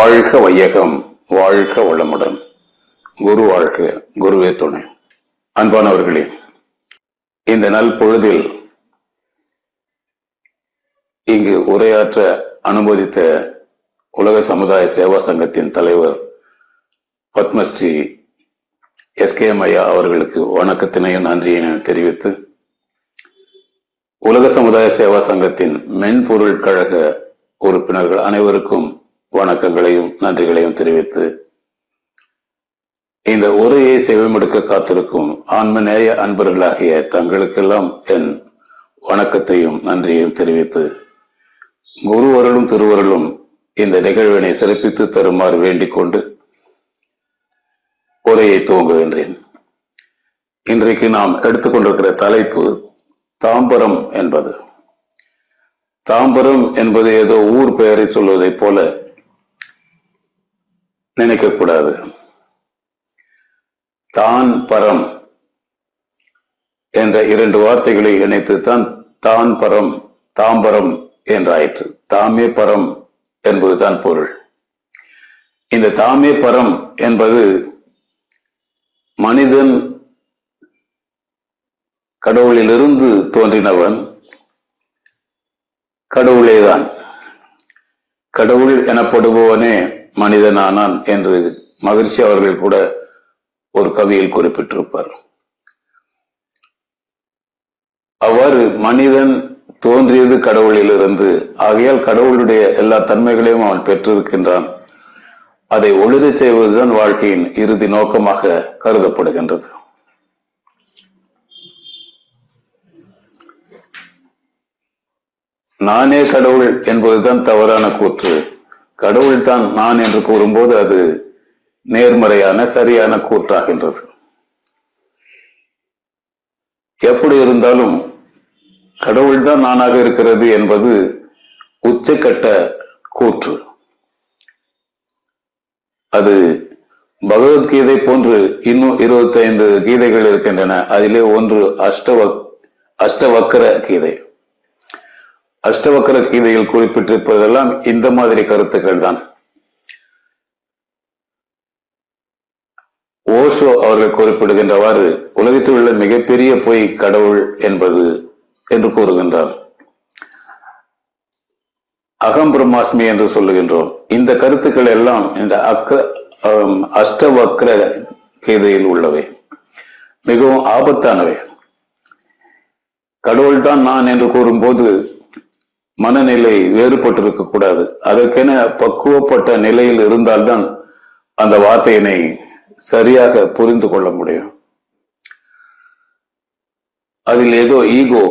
வாழ்க வையகம், வாழ்க வளமுடன். குரு வாழ்க, குருவே துணை. அன்பானவர்களே, இந்த நல் பொழுதில் இங்கு உரையாற்ற அனுமதித்த உலக சமுதாய சேவா சங்கத்தின் தலைவர் பத்மஸ்ரீ எஸ்கேஎம் ஐயா அவர்களுக்கு வணக்கத்தினையும் நன்றியினையும் தெரிவித்து, உலக சமுதாய சேவா சங்கத்தின் மென்பொருள் கழக உறுப்பினர்கள் அனைவருக்கும் வணக்கங்களையும் நன்றிகளையும் தெரிவித்து, இந்த உரையை செவிமடுக்க காத்திருக்கும் ஆன்மநேய அன்பர்களாகிய தங்களுக்கெல்லாம் என் வணக்கத்தையும் நன்றியையும் தெரிவித்து, குரு அருளும் திருவருளும் இந்த நிகழ்வினை சிறப்பித்து தருமாறு வேண்டிக் கொண்டு உரையை துவங்குகின்றேன். இன்றைக்கு நாம் எடுத்துக்கொண்டிருக்கிற தலைப்பு தாம்பரம் என்பது. தாம்பரம் என்பது ஏதோ ஊர் பெயரை சொல்வதைப் போல நினைக்கக்கூடாது. தான் பரம் என்ற இரண்டு வார்த்தைகளை இணைத்துத்தான் தான் பரம் தாம்பரம் என்றாயிற்று. தாமே பரம் என்பதுதான் பொருள். இந்த தாமே பரம் என்பது மனிதன் கடவுளிலிருந்து தோன்றினவன், கடவுளேதான். கடவுள் எனப்படுபவனே மனிதனானான் என்று மகிழ்ச்சி அவர்கள் கூட ஒரு கவியில் குறிப்பிட்டிருப்பார். அவ்வாறு மனிதன் தோன்றியது கடவுளிலிருந்து. ஆகையால் கடவுளுடைய எல்லா தன்மைகளையும் அவன் பெற்றிருக்கின்றான். அதை ஒளிரச் செய்வதுதான் வாழ்க்கையின் இறுதி நோக்கமாக கருதப்படுகின்றது. நானே கடவுள் என்பதுதான் தவறான கூற்று. கடவுள் தான் நான் என்று கூறும்போது அது நேர்மறையான சரியான கூற்றாகின்றது. எப்படி இருந்தாலும் கடவுள்தான் நானாக இருக்கிறது என்பது உச்சக்கட்ட கூற்று. அது பகவத்கீதை போன்று இன்னும் 25 கீதைகள் இருக்கின்றன. அதிலே ஒன்று அஷ்டவக்கர கீதை. அஷ்டவக்கர கீதையில் குறிப்பிட்டிருப்பதெல்லாம் இந்த மாதிரி கருத்துக்கள் தான். ஓஷோ அவர்கள் குறிப்பிடுகின்றவாறு உலகத்தில் உள்ள மிகப்பெரிய பொய் கடவுள் என்பது என்று கூறுகின்றார். அகம் பிரம்மாஸ்மி என்று சொல்லுகின்றோம். இந்த கருத்துக்கள் எல்லாம் இந்த அஷ்டவக்ர கீதையில் உள்ளவை, மிகவும் ஆபத்தானவை. கடவுள்தான் நான் என்று கூறும்போது மனநிலை வேறுபட்டிருக்க கூடாது. அதற்கென பக்குவப்பட்ட நிலையில் இருந்தால்தான் அந்த வார்த்தையினை சரியாக புரிந்து கொள்ள முடியும். அதில் ஏதோ ஈகோ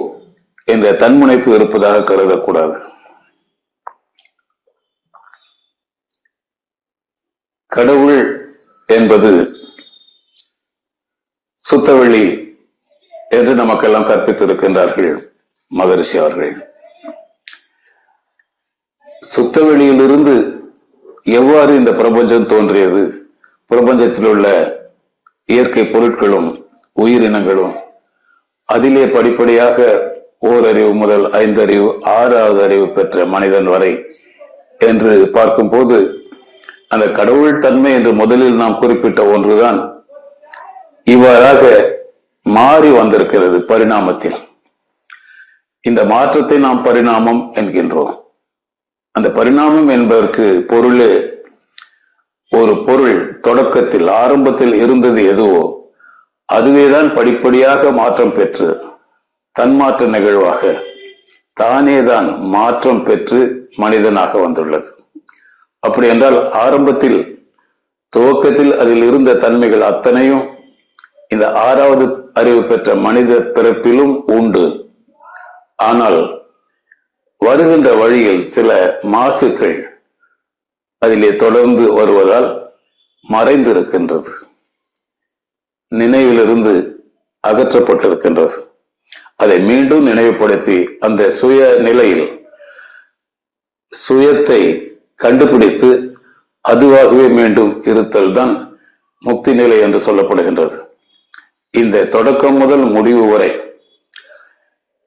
என்ற தன்முனைப்பு இருப்பதாக கருதக்கூடாது. கடவுள் என்பது சுத்தவெளி என்று நமக்கெல்லாம் கற்பித்திருக்கின்றார்கள் மகரிஷி அவர்கள். சுத்தவெளியிலிருந்து எவ்வாறு இந்த பிரபஞ்சம் தோன்றியது, பிரபஞ்சத்தில் உள்ள இயற்கை பொருட்களும் உயிரினங்களும், அதிலே படிப்படியாக ஓரறிவு முதல் 5 அறிவு 6வது அறிவு பெற்ற மனிதன் வரை என்று பார்க்கும் போது, அந்த கடவுள் தன்மை என்று முதலில் நாம் குறிப்பிட்ட ஒன்றுதான் இவ்வாறாக மாறி வந்திருக்கிறது பரிணாமத்தில். இந்த மாற்றத்தை நாம் பரிணாமம் என்கின்றோம். அந்த பரிணாமம் என்பதற்கு பொருள், ஒரு பொருள் தொடக்கத்தில் ஆரம்பத்தில் இருந்தது எதுவோ அதுவேதான் படிப்படியாக மாற்றம் பெற்று தன்மாற்ற நிகழ்வாக தானேதான் மாற்றம் பெற்று மனிதனாக வந்துள்ளது. அப்படி என்றால் ஆரம்பத்தில் துவக்கத்தில் அதில் இருந்த தன்மைகள் அத்தனையும் இந்த 6வது அறிவு பெற்ற மனித பிறப்பிலும் உண்டு. ஆனால் வருகின்ற வழியில் சில மாசுக்கள் அதிலே தொடர்ந்து வருவதால் மறைந்திருக்கின்றது, நினைவிலிருந்து அகற்றப்பட்டிருக்கின்றது. அதை மீண்டும் நினைவுபடுத்தி அந்த சுய நிலையில் சுயத்தை கண்டுபிடித்து அதுவாகவே மீண்டும் இருத்தல் தான் முக்தி நிலை என்று சொல்லப்படுகின்றது. இந்த தொடக்கம் முதல் முடிவு வரை,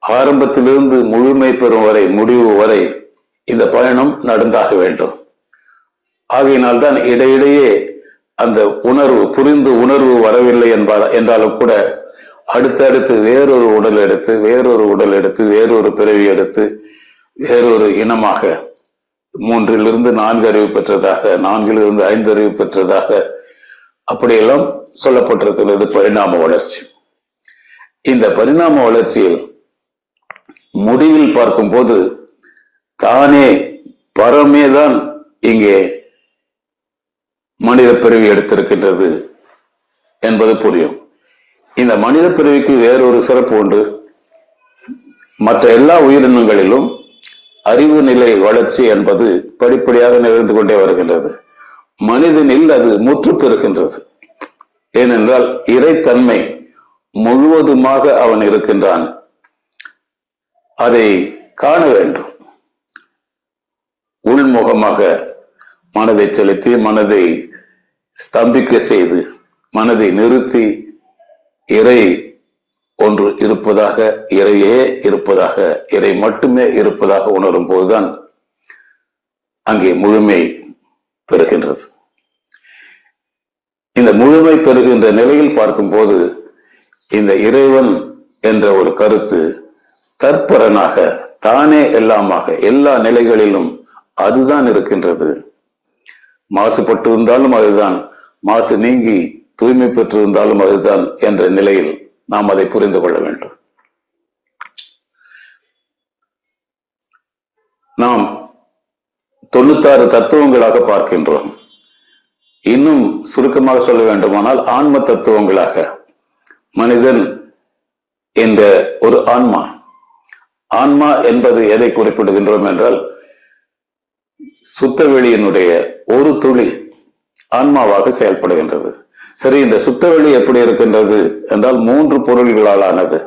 ஆரம்பத்திலிருந்து முழுமை பெறும் வரை, முடிவு வரை இந்த பயணம் நடந்தாக வேண்டும். ஆகையினால்தான் இடையிடையே அந்த புரிந்து உணர்வு வரவில்லை என்றாலும் கூட அடுத்தடுத்து வேறொரு உடல் எடுத்து வேறொரு பிறவி எடுத்து வேறொரு இனமாக 3 4 அறிவு பெற்றதாக 4 5 அறிவு பெற்றதாக அப்படியெல்லாம் சொல்லப்பட்டிருக்கிறது பரிணாம வளர்ச்சி. இந்த பரிணாம வளர்ச்சியில் முடிவில் பார்க்கும்போது தானே பரமேதான் இங்கே மனித பிறவி எடுத்திருக்கின்றது என்பது புரியும். இந்த மனித பிறவிக்கு வேறொரு சிறப்பு உண்டு. மற்ற எல்லா உயிரினங்களிலும் அறிவு நிலை வளர்ச்சி என்பது படிப்படியாக நிகழ்ந்து கொண்டே வருகின்றது. மனிதனில் அது முற்று பெறுகின்றது. ஏனென்றால் இறைத்தன்மை முழுவதுமாக அவன் இருக்கின்றான். அதை காண வேண்டும். உள்முகமாக மனதை செலுத்தி மனதை ஸ்தம்பிக்க செய்து மனதை நிறுத்தி இறை ஒன்று இருப்பதாக, இறையே இருப்பதாக, இறை மட்டுமே இருப்பதாக உணரும் போதுதான் அங்கே முழுமை பெறுகின்றது. இந்த முழுமை பெறுகின்ற நிலையில் பார்க்கும்போது இந்த இறைவன் என்ற ஒரு கருத்து தற்பரனாக தானே எல்லாமாக எல்லா நிலைகளிலும் அதுதான் இருக்கின்றது. மாசுபட்டு இருந்தாலும் அதுதான், மாசு நீங்கி தூய்மை பெற்றிருந்தாலும் அதுதான் என்ற நிலையில் நாம் அதை புரிந்து கொள்ள வேண்டும். நாம் 96 தத்துவங்களாக பார்க்கின்றோம். இன்னும் சுருக்கமாக சொல்ல வேண்டுமானால் ஆன்ம தத்துவங்களாக மனிதன் என்ற ஒரு ஆன்மா. ஆன்மா என்பது எதை குறிப்பிடுகின்றோம் என்றால் சுத்தவெளியினுடைய ஒரு துளி ஆன்மாவாக செயல்படுகின்றது. சரி, இந்த சுத்தவெளி எப்படி இருக்கின்றது என்றால் 3 பொருள்களால் ஆனது.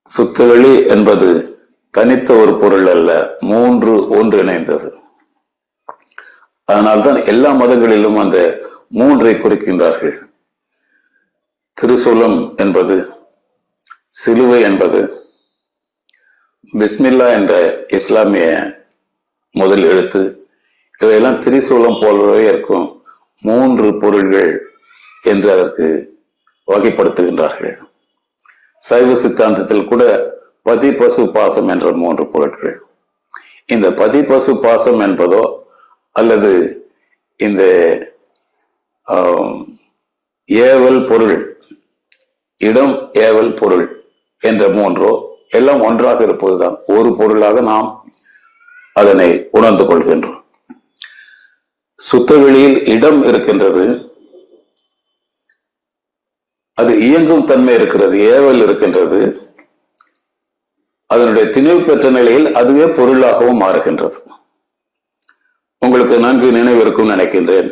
சுத்தவெளி என்பது தனித்த ஒரு பொருள் அல்ல, 3 ஒன்றிணைந்தது. அதனால்தான் எல்லா மதங்களிலும் அந்த 3ஐ குறிக்கின்றார்கள். திருசூலம் என்பது, சிலுவை என்பது, பிஸ்மில்லா என்ற இஸ்லாமிய முதல் எழுத்து, இவையெல்லாம் திரிசூலம் போலவே இருக்கும் 3 பொருள்கள் என்று அதற்கு வகைப்படுத்துகின்றார்கள். சைவ சித்தாந்தத்தில் கூட பதி பசு பாசம் என்ற 3 பொருட்கள். இந்த பதி பசு பாசம் என்பதோ அல்லது இந்த ஏவல் பொருள், இடம் ஏவல் பொருள் என்ற 3 எல்லாம் ஒன்றாக இருப்பதுதான். ஒரு பொருளாக நாம் அதனை உணர்ந்து கொள்கின்றோம். சுத்தவெளியில் இடம் இருக்கின்றது, அது இயங்கும் தன்மை இருக்கிறது, ஏவல் இருக்கின்றது. அதனுடைய திணிவு பெற்ற நிலையில் அதுவே பொருளாகவும் மாறுகின்றது. உங்களுக்கு நன்கு நினைவு இருக்கும் நினைக்கின்றேன்,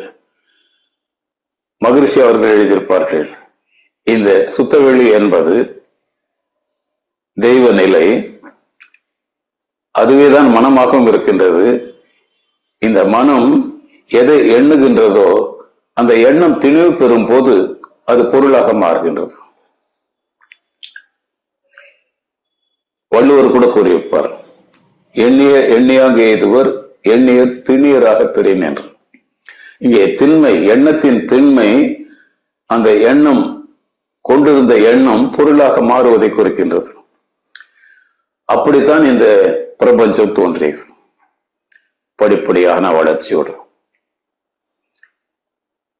மகிழ்ச்சி அவர்கள் எழுதியிருப்பார்கள், இந்த சுத்தவெளி என்பது தெய்வ நிலை, அதுவேதான் மனமாகவும் இருக்கின்றது. இந்த மனம் எதை எண்ணுகின்றதோ அந்த எண்ணம் திணிவு பெறும் போது அது பொருளாக மாறுகின்றது. வள்ளுவர் கூட கூறியிருப்பார், எண்ணியாக எய்துவர் எண்ணியர் திணியராக பெறின் என்று. இங்கே திண்மை, எண்ணத்தின் திண்மை, அந்த எண்ணம் கொண்டிருந்த எண்ணம் பொருளாக மாறுவதை குறிக்கின்றது. அப்படித்தான் இந்த பிரபஞ்சம் தோன்றியது, படிப்படியான வளர்ச்சியோடு.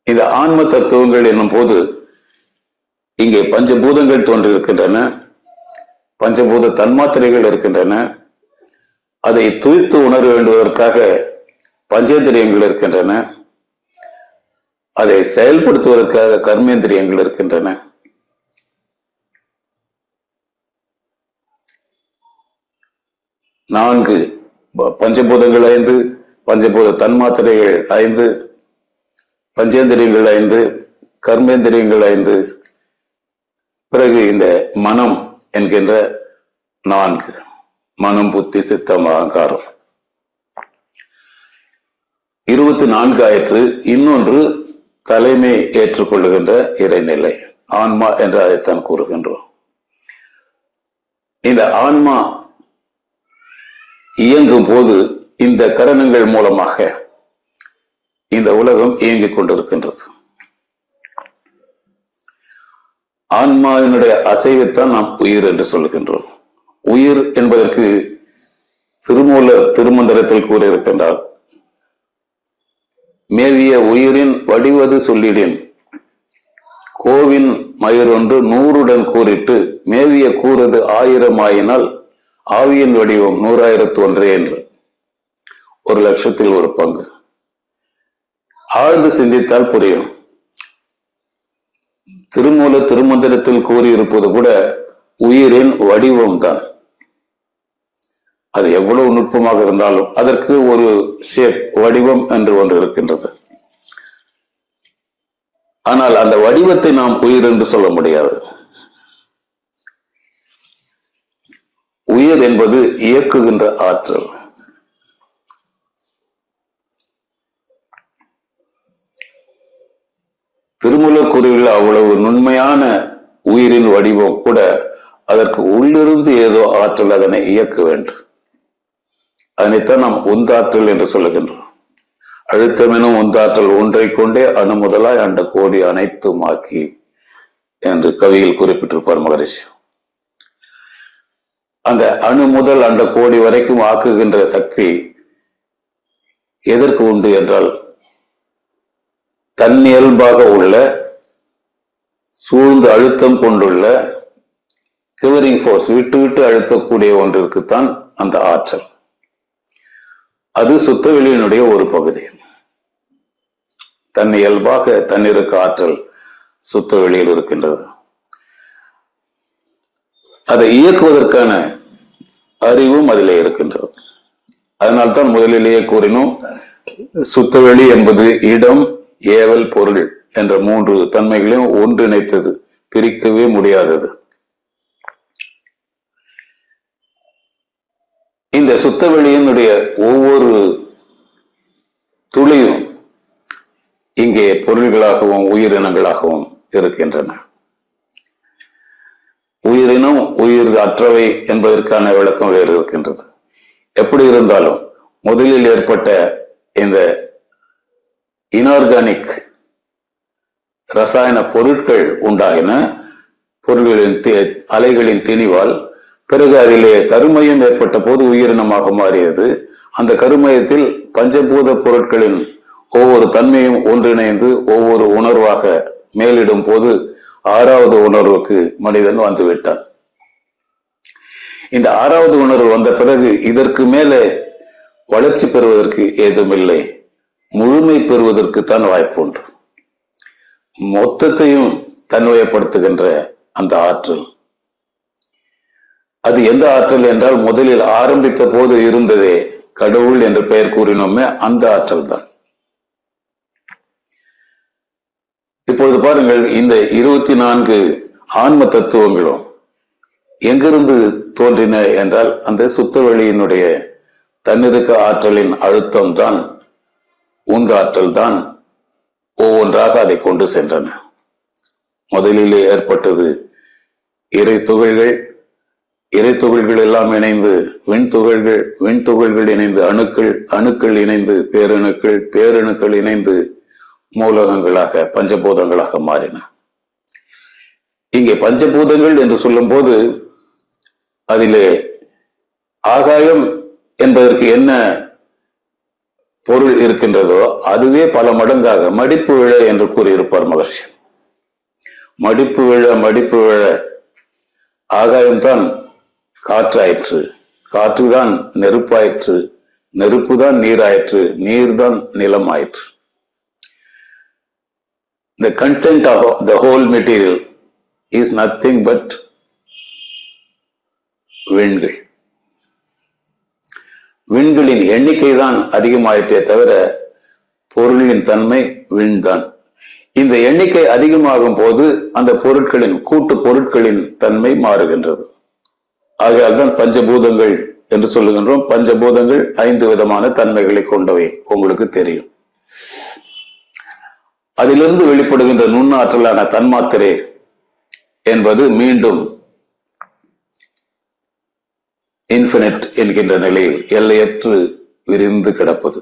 இந்த ஆன்ம தத்துவங்கள் என்னும் போது இங்கே பஞ்சபூதங்கள் தோன்றியிருக்கின்றன, பஞ்சபூத தன்மாத்திரைகள் இருக்கின்றன. அதை துய்த்து உணர வேண்டுவதற்காக பஞ்சேந்திரியங்கள் இருக்கின்றன, அதை செயல்படுத்துவதற்காக கர்மேந்திரியங்கள் இருக்கின்றன. நான்கு பஞ்சபூதங்கள் 5, பஞ்சபூத தன்மாத்திரைகள் 5, பஞ்சேந்திரியங்கள் 5, கர்மேந்திரியங்கள் 5, பிறகு இந்த மனம் என்கின்ற 4, மனம் புத்தி சித்தம் அகங்காரம் 24 ஆயிற்று. இன்னொன்று தலைமை ஏற்றுக்கொள்ளுகின்ற இறைநிலை, ஆன்மா என்று அதைத்தான் கூறுகின்றோம். இந்த ஆன்மா இயங்கும் போது இந்த கரணங்கள் மூலமாக இந்த உலகம் இயங்கிக் கொண்டிருக்கின்றது. ஆன்மாவினுடைய அசைவைத்தான் நாம் உயிர் என்று சொல்கின்றோம். உயிர் என்பதற்கு திருமூலர் திருமந்திரத்தில் கூறியிருக்கின்றார், மேவிய உயிரின் வடிவது சொல்லிடேன் கோவின் மயிரொன்று 100 கூறிட்டு மேவிய கூறது 1000 ஆயினால் ஆவியின் வடிவம் 100,001 என்று. 1,00,000 ஒரு பங்கு. ஆழ்ந்து சிந்தித்தால் புரியும். திருமூலர் திருமந்திரத்தில் கூறியிருப்பது கூட உயிரின் வடிவம் தான். அது எவ்வளவு நுட்பமாக இருந்தாலும் அதற்கு ஒரு ஷேப், வடிவம் என்று ஒன்று இருக்கின்றது. ஆனால் அந்த வடிவத்தை நாம் உயிர் என்று சொல்ல முடியாது. உயிர் என்பது இயக்குகின்ற ஆற்றல். திருமூலர் கூறியுள்ள அவ்வளவு நுண்மையான உயிரின் வடிவம் கூட அதற்கு உள்ளிருந்து ஏதோ ஆற்றல் அதனை இயக்க வேண்டும். அதனைத்தான் நாம் உந்தாற்றல் என்று சொல்லுகின்றோம். அழுத்தமெனும் உந்தாற்றல் ஒன்றை கொண்டே அணு முதலாய் அண்ட கோடி அனைத்துமாக்கி என்று கவியில் குறிப்பிட்டிருப்பார் மகரிஷி. அந்த அணு முதல் அண்ட கோடி வரைக்கும் ஆக்குகின்ற சக்தி எதற்கு உண்டு என்றால், தன்னியல்பாக உள்ள சூழ்ந்து அழுத்தம் கொண்டுள்ள கிவரிங் ஃபோர்ஸ், விட்டு விட்டு அழுத்தக்கூடிய ஒன்றிற்குத்தான் அந்த ஆற்றல். அது சுத்த வெளியினுடைய ஒரு பகுதி. தன் இயல்பாக தன்னிருக்கு ஆற்றல் சுத்த வெளியில் இருக்கின்றது. அதை இயக்குவதற்கான அறிவும் அதிலே இருக்கின்றது. அதனால்தான் முதலிலேயே கூறினோம், சுத்தவெளி என்பது இடம், ஏவல், பொருள் என்ற 3 தன்மைகளையும் ஒன்றிணைத்தது, பிரிக்கவே முடியாதது. இந்த சுத்தவெளியினுடைய ஒவ்வொரு துளியும் இங்கே பொருள்களாகவும் உயிரினங்களாகவும் இருக்கின்றன. உயிரினம் உயிர் அற்றவை என்பதற்கான விளக்கம் வேறு இருக்கின்றது. எப்படி இருந்தாலும் முதலில் ஏற்பட்ட இந்த இன்ஆர்கானிக் ரசாயன பொருட்கள் உண்டாயின. பொருள்களின் அலைகளின் திணிவால் பிறகு அதிலே கருமையம் ஏற்பட்ட போது உயிரினமாக மாறியது. அந்த கருமையத்தில் பஞ்சபூத பொருட்களின் ஒவ்வொரு தன்மையும் ஒன்றிணைந்து ஒவ்வொரு உணர்வாக மேலிடும் போது 6வது உணர்வுக்கு மனிதன் வந்துவிட்டான். இந்த 6வது உணர்வு வந்த பிறகு இதற்கு மேலே வளர்ச்சி பெறுவதற்கு ஏதுமில்லை, முழுமை பெறுவதற்கு தான் வாய்ப்பு உண்டு. மொத்தத்தையும் தன்வயப்படுத்துகின்ற அந்த ஆற்றல், அது எந்த ஆற்றல் என்றால், முதலில் ஆரம்பித்த போது இருந்ததே கடவுள் என்று பெயர் கூறினோமே, அந்த ஆற்றல் தான். இப்பொழுது பாருங்கள், இந்த 24 ஆன்ம தத்துவங்களும் எங்கிருந்து தோன்றின என்றால், அந்த சுத்த வெளியினுடைய தன்னிருக்க ஆற்றலின் அழுத்தம் தான், உந்த ஆற்றல் தான் ஒவ்வொன்றாக அதை கொண்டு சென்றன. முதலிலே ஏற்பட்டது இறை துகள்கள், இறை துகள்கள் எல்லாம் இணைந்து விண்துகள்கள், விண்துகள்கள் இணைந்து அணுக்கள், அணுக்கள் இணைந்து பேரணுக்கள், பேரணுக்கள் இணைந்து மூலகங்களாக பஞ்சபூதங்களாக மாறின. இங்கே பஞ்சபூதங்கள் என்று சொல்லும் போது அதிலே ஆகாயம் என்பதற்கு என்ன பொருள் இருக்கின்றதோ அதுவே பல மடங்காக மடிப்பு விழ என்று கூறியிருப்பார் மகர்ஷி. மடிப்பு விழ, மடிப்பு விழ. ஆகாயம்தான் காற்றாயிற்று, காற்றுதான் நெருப்பாயிற்று, நெருப்புதான் நீராயிற்று, நீர்தான் நிலமாயிற்று. The content of the whole material is nothing but விண்கள். விண்களின் எண்ணிக்கை தான் அதிகமாயிற்றே தவிர பொருளின் தன்மை விண்தான். இந்த எண்ணிக்கை அதிகமாகும் போது அந்த பொருட்களின் கூட்டு பொருட்களின் தன்மை மாறுகின்றது. ஆகையால் தான் பஞ்சபூதங்கள் என்று சொல்லுகின்றோம். பஞ்சபூதங்கள் 5 விதமான தன்மைகளை கொண்டவை, உங்களுக்கு தெரியும். அதிலிருந்து வெளிப்படுகின்ற நுண்ணாற்றலான தன்மாத்திரை என்பது மீண்டும் இன்ஃபினிட் என்கின்ற நிலையில் எல்லையற்று விரிந்து கிடப்பது.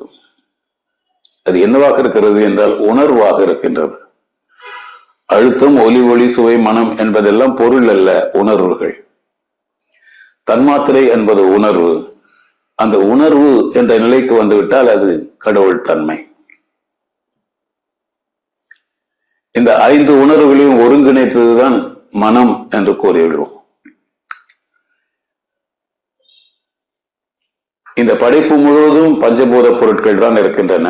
அது என்னவாக இருக்கிறது என்றால் உணர்வாக இருக்கின்றது. அழுத்தம், ஒலி, ஒளி, சுவை, மனம் என்பதெல்லாம் பொருள் அல்ல, உணர்வுகள். தன்மாத்திரை என்பது உணர்வு. அந்த உணர்வு என்ற நிலைக்கு வந்துவிட்டால் அது கடவுள் தன்மை. இந்த 5 உணர்வுகளையும் ஒருங்கிணைத்ததுதான் மனம் என்று கூறியுள்ளோம். இந்த படைப்பு முழுவதும் பஞ்சபூத பொருட்கள் தான் இருக்கின்றன.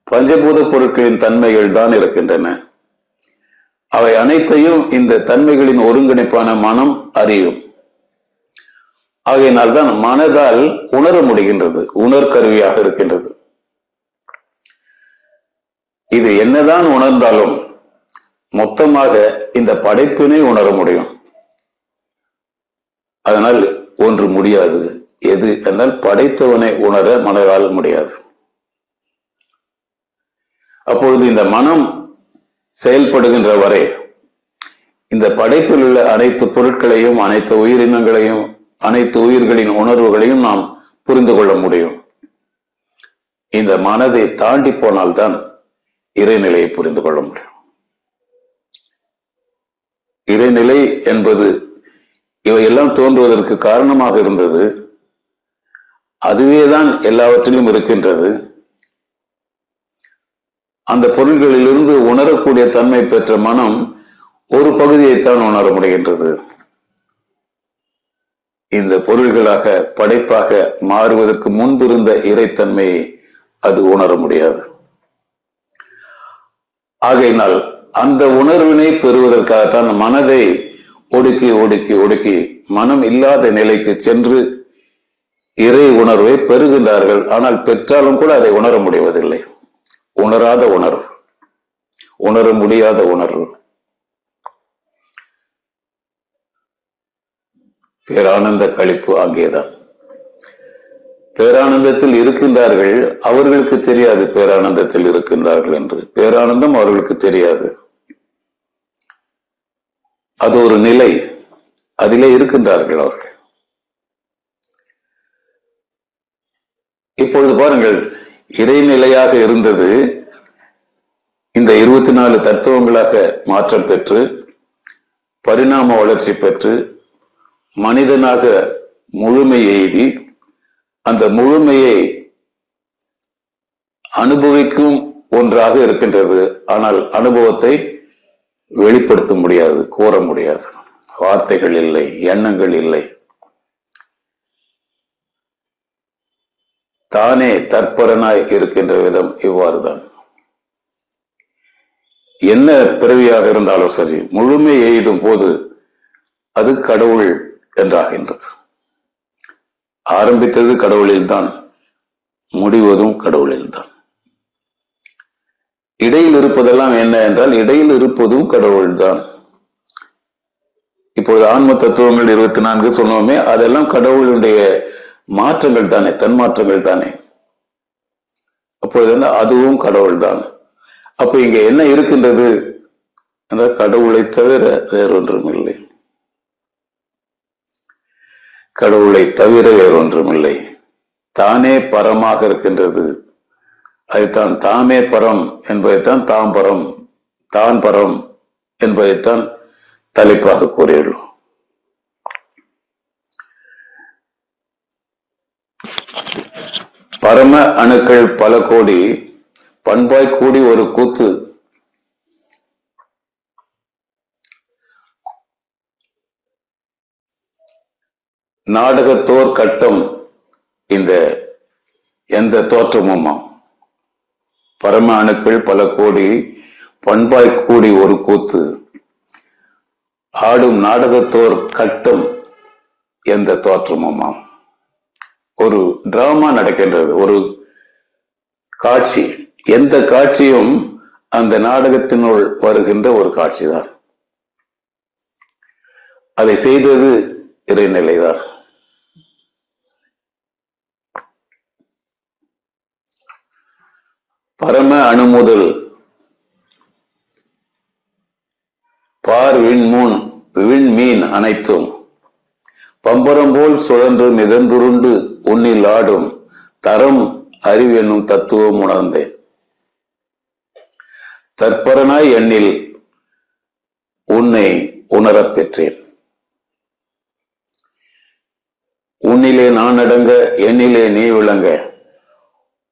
பஞ்சபூத பொருட்களின் தன்மைகள் தான் இருக்கின்றன. அவை அனைத்தையும் இந்த தன்மைகளின் ஒருங்கிணைப்பான மனம் அறியும். ஆகையினால்தான் மனதால் உணர முடிகின்றது, உணர்கருவியாக இருக்கின்றது. இது என்னதான் உணர்ந்தாலும் மொத்தமாக இந்த படைப்பினை உணர முடியும். அதனால் ஒன்று முடியாது. எது என்றால் படைத்தவனை உணர மனதால் முடியாது. அப்பொழுது இந்த மனம் செயல்படுகின்ற வரை இந்த படைப்பில் உள்ள அனைத்து பொருட்களையும், அனைத்து உயிரினங்களையும், அனைத்து உயிர்களின் உணர்வுகளையும் நாம் புரிந்து கொள்ள முடியும். இந்த மனதை தாண்டி போனால்தான் இறைநிலையை புரிந்து கொள்ள முடியும். இறைநிலை என்பது இவையெல்லாம் தோன்றுவதற்கு காரணமாக இருந்தது. அதுவேதான் எல்லாவற்றிலும் இருக்கின்றது. அந்த பொருள்களிலிருந்து உணரக்கூடிய தன்மை பெற்ற மனம் ஒரு பகுதியைத்தான் உணர முடிகின்றது. இந்த பொருள்களாக படைப்பாக மாறுவதற்கு முன்பிருந்த இறைத்தன்மையை அது உணர முடியாது. ஆகையினால் அந்த உணர்வினை பெறுவதற்காகத்தான் மனதை ஒடுக்கி ஒடுக்கி ஒடுக்கி மனம் இல்லாத நிலைக்கு சென்று இறை உணர்வை பெறுகின்றார்கள். ஆனால் பெற்றாலும் கூட அதை உணர முடிவதில்லை. உணராத உணர்வு, உணர முடியாத உணர்வு. பேரானந்த களிப்பு அங்கேதான். பேரானந்தத்தில் இருக்கின்றார்கள், அவர்களுக்கு தெரியாது பேரானந்தத்தில் இருக்கின்றார்கள் என்று. பேரானந்தம் அவர்களுக்கு தெரியாது. அது ஒரு நிலை, அதிலே இருக்கின்றார்கள் அவர்கள். இப்பொழுது பாருங்கள், இறைநிலையாக இருந்தது இந்த 24 தத்துவங்களாக மாற்றம் பெற்று பரிணாம வளர்ச்சி பெற்று மனிதனாக முழுமை எய்தி அந்த முழுமையை அனுபவிக்கும் ஒன்றாக இருக்கின்றது. ஆனால் அனுபவத்தை வெளிப்படுத்த முடியாது, கூற முடியாது. வார்த்தைகள் இல்லை, எண்ணங்கள் இல்லை. தானே தற்பரனாய் இருக்கின்ற விதம் இவ்வாறுதான். என்ன பிறவியாக இருந்தாலும் சரி, முழுமை எய்தும் போது அது கடவுள் என்றாகின்றது. ஆரம்பித்தது கடவுளில்தான், முடிவதும் கடவுளில்தான். இடையில் இருப்பதெல்லாம் என்ன என்றால், இடையில் இருப்பதும் கடவுள்தான். இப்பொழுது ஆன்ம தத்துவங்கள் 24 சொன்னோமே, அதெல்லாம் கடவுளுடைய மாற்றங்கள் தானே, தன்மாற்றங்கள் தானே. அப்பொழுது அதுவும் கடவுள் தான். அப்ப இங்க என்ன இருக்கின்றது என்றால், கடவுளை தவிர வேறொன்றும் இல்லை. கடவுளை தவிர வேறொன்றும் இல்லை. தானே பரமாக இருக்கின்றது. அதைத்தான் தாமே பரம் என்பதைத்தான் தாம் பரம், தான் பரம் என்பதைத்தான் தலைப்பாக கூறியுள்ளோம். பரம அணுக்கள் பல கோடி பண்பாய் கூடி ஒரு கூத்து. நாடகத்தோர் கட்டம் இந்த எந்த தோற்றமுமா. பரம அணுக்கள் பல கோடி பண்பாய் கூடி ஒரு கூத்து. ஆடும் நாடகத்தோர் கட்டம் எந்த தோற்றமுமா. ஒரு டிராமா நடக்கின்றது, ஒரு காட்சி. எந்த காட்சியும் அந்த நாடகத்தினுள் வருகின்ற ஒரு காட்சிதான். அதை செய்தது இறைநிலைதான். பரம அணு முதல் பார் விண்மூன் விண்மீன் அனைத்தும் பம்பரம் போல் சுழன்று மிதந்துருண்டு உன்னில் ஆடும் தரம் அறிவென்னும் தத்துவம் உணர்ந்தேன். தற்பரனாய் எண்ணில் உன்னை உணரப் பெற்றேன். உன்னிலே நான் அடங்க, எண்ணிலே நீ விளங்க,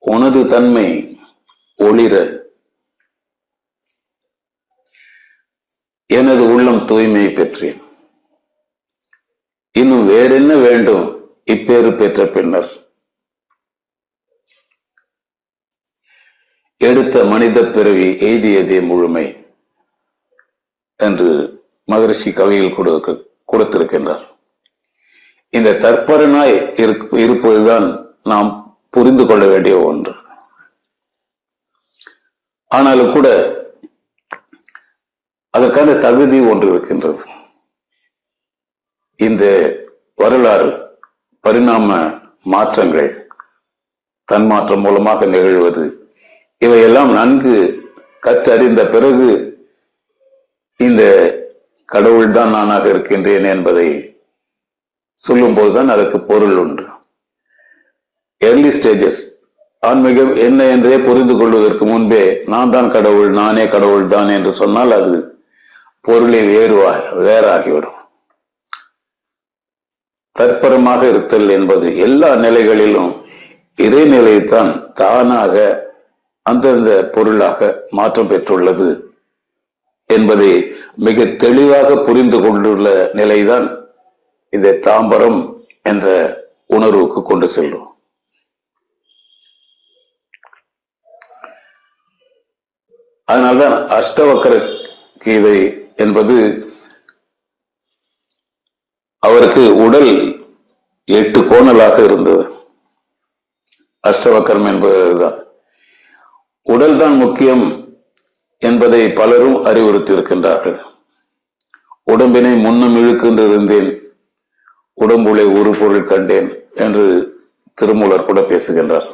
உனது தன்மை ஒளிர எனது உள்ளம் தூய்மை பெற்றேன். இன்னும் வேறென்ன வேண்டும் இப்பேறு பெற்ற பின்னர்? எடுத்த மனித பிறவி எய்தியதே முழுமை என்று மகரிஷி கவியில் கொடுத்திருக்கின்றார். இந்த தற்பரனாய் இருப்பதுதான் நாம் புரிந்து கொள்ள வேண்டிய ஒன்று. ஆனாலும் கூட அதற்கான தகுதி ஒன்று இருக்கின்றது. இந்த வரலாறு பரிணாம மாற்றங்கள் தன்மாற்றம் மூலமாக நிகழ்வது, இவையெல்லாம் நன்கு கற்றறிந்த பிறகு இந்த கடவுள்தான் நானாக இருக்கின்றேன் என்பதை சொல்லும் போதுதான் அதற்கு பொருள் உண்டு. ஏர்லி ஸ்டேஜஸ் ஆன்மீகம் என்ன என்றே புரிந்து கொள்வதற்கு முன்பே நான் தான் கடவுள், நானே கடவுள் தான் என்று சொன்னால் அது பொருளை வேறாகிவிடும். தற்பரமாக இருத்தல் என்பது எல்லா நிலைகளிலும் இறைநிலைத்தான் தானாக அந்தந்த பொருளாக மாற்றம் பெற்றுள்ளது என்பதை மிக தெளிவாக புரிந்து கொண்டுள்ள நிலைதான் இந்த தாம்பரம் என்ற உணர்வுக்கு கொண்டு செல்லும். அதனால்தான் அஷ்டவக்கர கீதை என்பது அவருக்கு உடல் 8 கோணலாக இருந்தது. அஷ்டவக்கரம் என்பதுதான். உடல் தான் முக்கியம் என்பதை பலரும் அறிவுறுத்தி இருக்கின்றார்கள். உடம்பினை முன்னும் இழுக்கின்றிருந்தேன், உடம்புளை ஒரு பொருள் கண்டேன் என்று திருமூலர் கூட பேசுகின்றார்.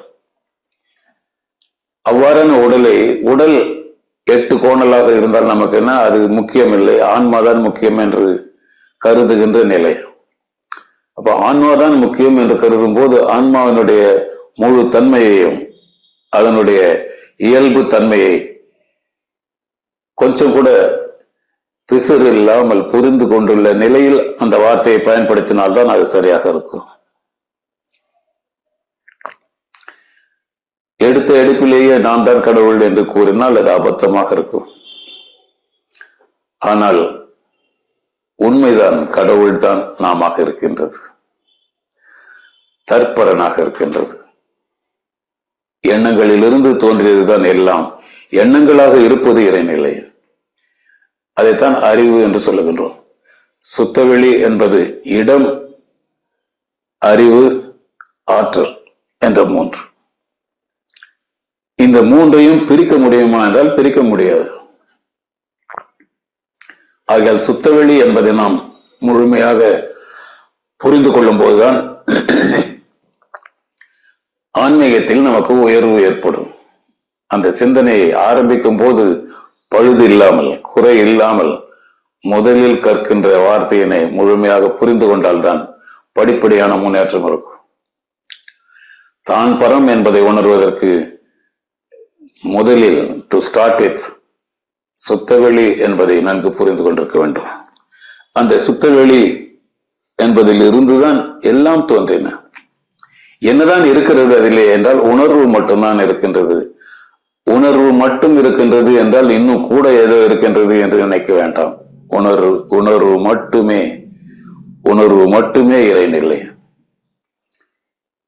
அவ்வாறான உடல் 8 கோணலாக இருந்தால் நமக்கு என்ன, அது முக்கியமில்லை, ஆன்மாதான் முக்கியம் என்று கருதுகின்ற நிலை. அப்ப ஆன்மாதான் முக்கியம் என்று கருதும் போது ஆன்மாவினுடைய முழு தன்மையையும் அதனுடைய இயல்பு தன்மையை கொஞ்சம் கூட பிசுறு இல்லாமல் புரிந்து கொண்டுள்ள நிலையில் அந்த வார்த்தையை பயன்படுத்தினால்தான் அது சரியாக இருக்கும். எடுத்த எடுப்பிலேயே நான் தான் கடவுள் என்று கூறினால் அது அபத்தமாக இருக்கும். ஆனால் உண்மைதான், கடவுள் தான் நாமாக இருக்கின்றது, தற்பரனாக இருக்கின்றது. எண்ணங்களிலிருந்து தோன்றியதுதான் எல்லாம். எண்ணங்களாக இருப்பது இறைநிலை. அதைத்தான் அறிவு என்று சொல்லுகின்றோம். சுத்தவெளி என்பது இடம், அறிவு, ஆற்றல் என்ற 3. இந்த 3ஐயும் பிரிக்க முடியுமா என்றால் பிரிக்க முடியாது. ஆகையால் சுத்தவெளி என்பதை நாம் முழுமையாக புரிந்து கொள்ளும் போதுதான் ஆன்மீகத்தில் நமக்கு உயர்வு ஏற்படும். அந்த சிந்தனையை ஆரம்பிக்கும் போது பழுது இல்லாமல், குறை இல்லாமல் முதலில் கற்கின்ற வார்த்தையினை முழுமையாக புரிந்து கொண்டால்தான் படிப்படியான முன்னேற்றம் இருக்கும். தான் பரம் என்பதை உணர்வதற்கு முதலில் டு ஸ்டார்ட் வித் சுத்தவெளி என்பதை நன்கு புரிந்து கொண்டிருக்க வேண்டும். அந்த சுத்தவெளி என்பதில் இருந்துதான் எல்லாம் தோன்றின. என்னதான் இருக்கிறது அதிலே என்றால் உணர்வு மட்டும்தான் இருக்கின்றது. உணர்வு மட்டும் இருக்கின்றது என்றால் இன்னும் கூட ஏதோ இருக்கின்றது என்று நினைக்க வேண்டாம். உணர்வு மட்டுமே இறைநிலை.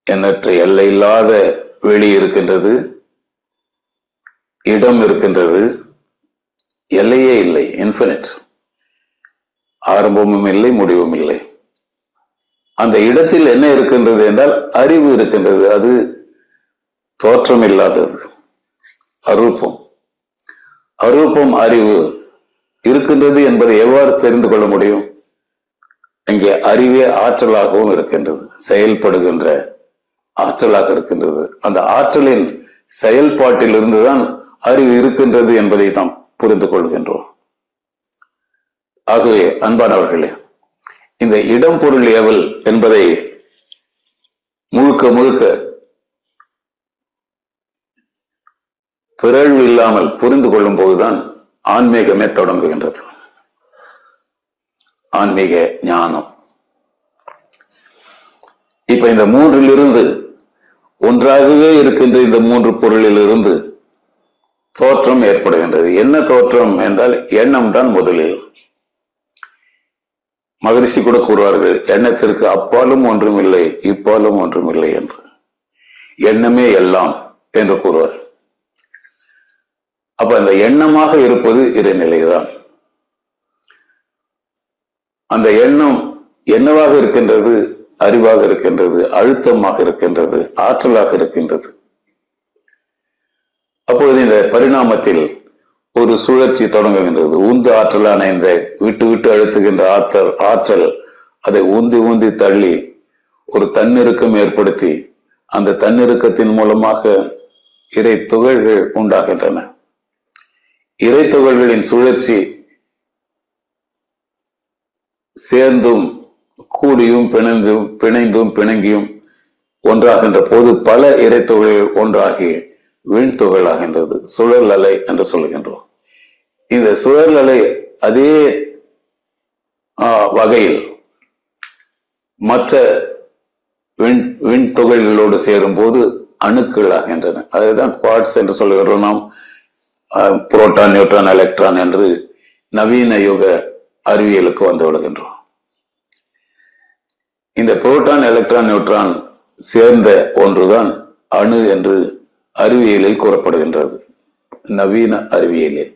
எண்ணற்ற எல்லை இல்லாத வெளி இருக்கின்றது, இடம் இருக்கின்றது, எல்லையே இல்லை, இன்ஃபினிட். ஆரம்பமும் இல்லை, முடிவும் இல்லை. அந்த இடத்தில் என்ன இருக்கின்றது என்றால் அறிவு இருக்கின்றது. அது தோற்றம் இல்லாதது, அரூபம். அரூபம் அறிவு இருக்கின்றது என்பதை எவ்வாறு தெரிந்து கொள்ள முடியும்? இங்கே அறிவே ஆற்றலாகவும் இருக்கின்றது, செயல்படுகின்ற ஆற்றலாக இருக்கின்றது. அந்த ஆற்றலின் செயல்பாட்டில் இருந்துதான் அறிவு இருக்கின்றது என்பதை நாம் புரிந்து கொள்கின்றோம். ஆகவே அன்பானவர்களே, இந்த இடம் பொருள் ஏவல் என்பதை முழுக்க பிறழ்வு இல்லாமல் புரிந்து கொள்ளும் போதுதான் ஆன்மீகமே தொடங்குகின்றது. ஆன்மீக ஞானம். இப்ப இந்த மூன்றிலிருந்து ஒன்றாகவே இருக்கின்ற இந்த மூன்று பொருளில் இருந்து தோற்றம் ஏற்படுகின்றது. என்ன தோற்றம் என்றால் எண்ணம் தான் முதலில். மகரிஷி கூட கூறுவார்கள், எண்ணத்திற்கு அப்பாலும் ஒன்றுமில்லை இப்பாலும் ஒன்றுமில்லை என்று. எண்ணமே எல்லாம் என்று கூறுவார். அப்ப அந்த எண்ணமாக இருப்பது இறைநிலைதான். அந்த எண்ணம் என்னவாக இருக்கின்றது? அறிவாக இருக்கின்றது, அழுத்தமாக இருக்கின்றது, ஆற்றலாக இருக்கின்றது. அப்பொழுது இந்த பரிணாமத்தில் ஒரு சுழற்சி தொடங்குகின்றது. உந்து ஆற்றலான இந்த விட்டு விட்டு அழுத்துகின்ற ஆற்றல் அதை ஊந்தி ஊந்தி தள்ளி ஒரு தன்னிறுக்கம் ஏற்படுத்தி அந்த தன்னிறுக்கத்தின் மூலமாக இறை துகள்கள் உண்டாகின்றன. இறை துகள்களின் சுழற்சி சேர்ந்தும் கூடியும் பிணைந்தும் பிணங்கியும் ஒன்றாகின்ற போது பல இறை துகள்கள் ஒன்றாகி வீண்துகளாகின்றது. சுழல் அலை என்று சொல்கின்றோம். இந்த சுழல் அலை அதே வகையில் மற்ற விண்துகள்களோடு சேரும் போது அணுக்கள் ஆகின்றன. அதுதான் குவாட்ஸ் என்று சொல்லுகிறோம் நாம். புரோட்டான், நியூட்ரான், எலக்ட்ரான் என்று நவீன யுக அறிவியலுக்கு வந்து விடுகின்றோம். இந்த புரோட்டான், எலக்ட்ரான், நியூட்ரான் சேர்ந்த ஒன்றுதான் அணு என்று அறிவியலில் கூறப்படுகின்றது. நவீன அறிவியலில்.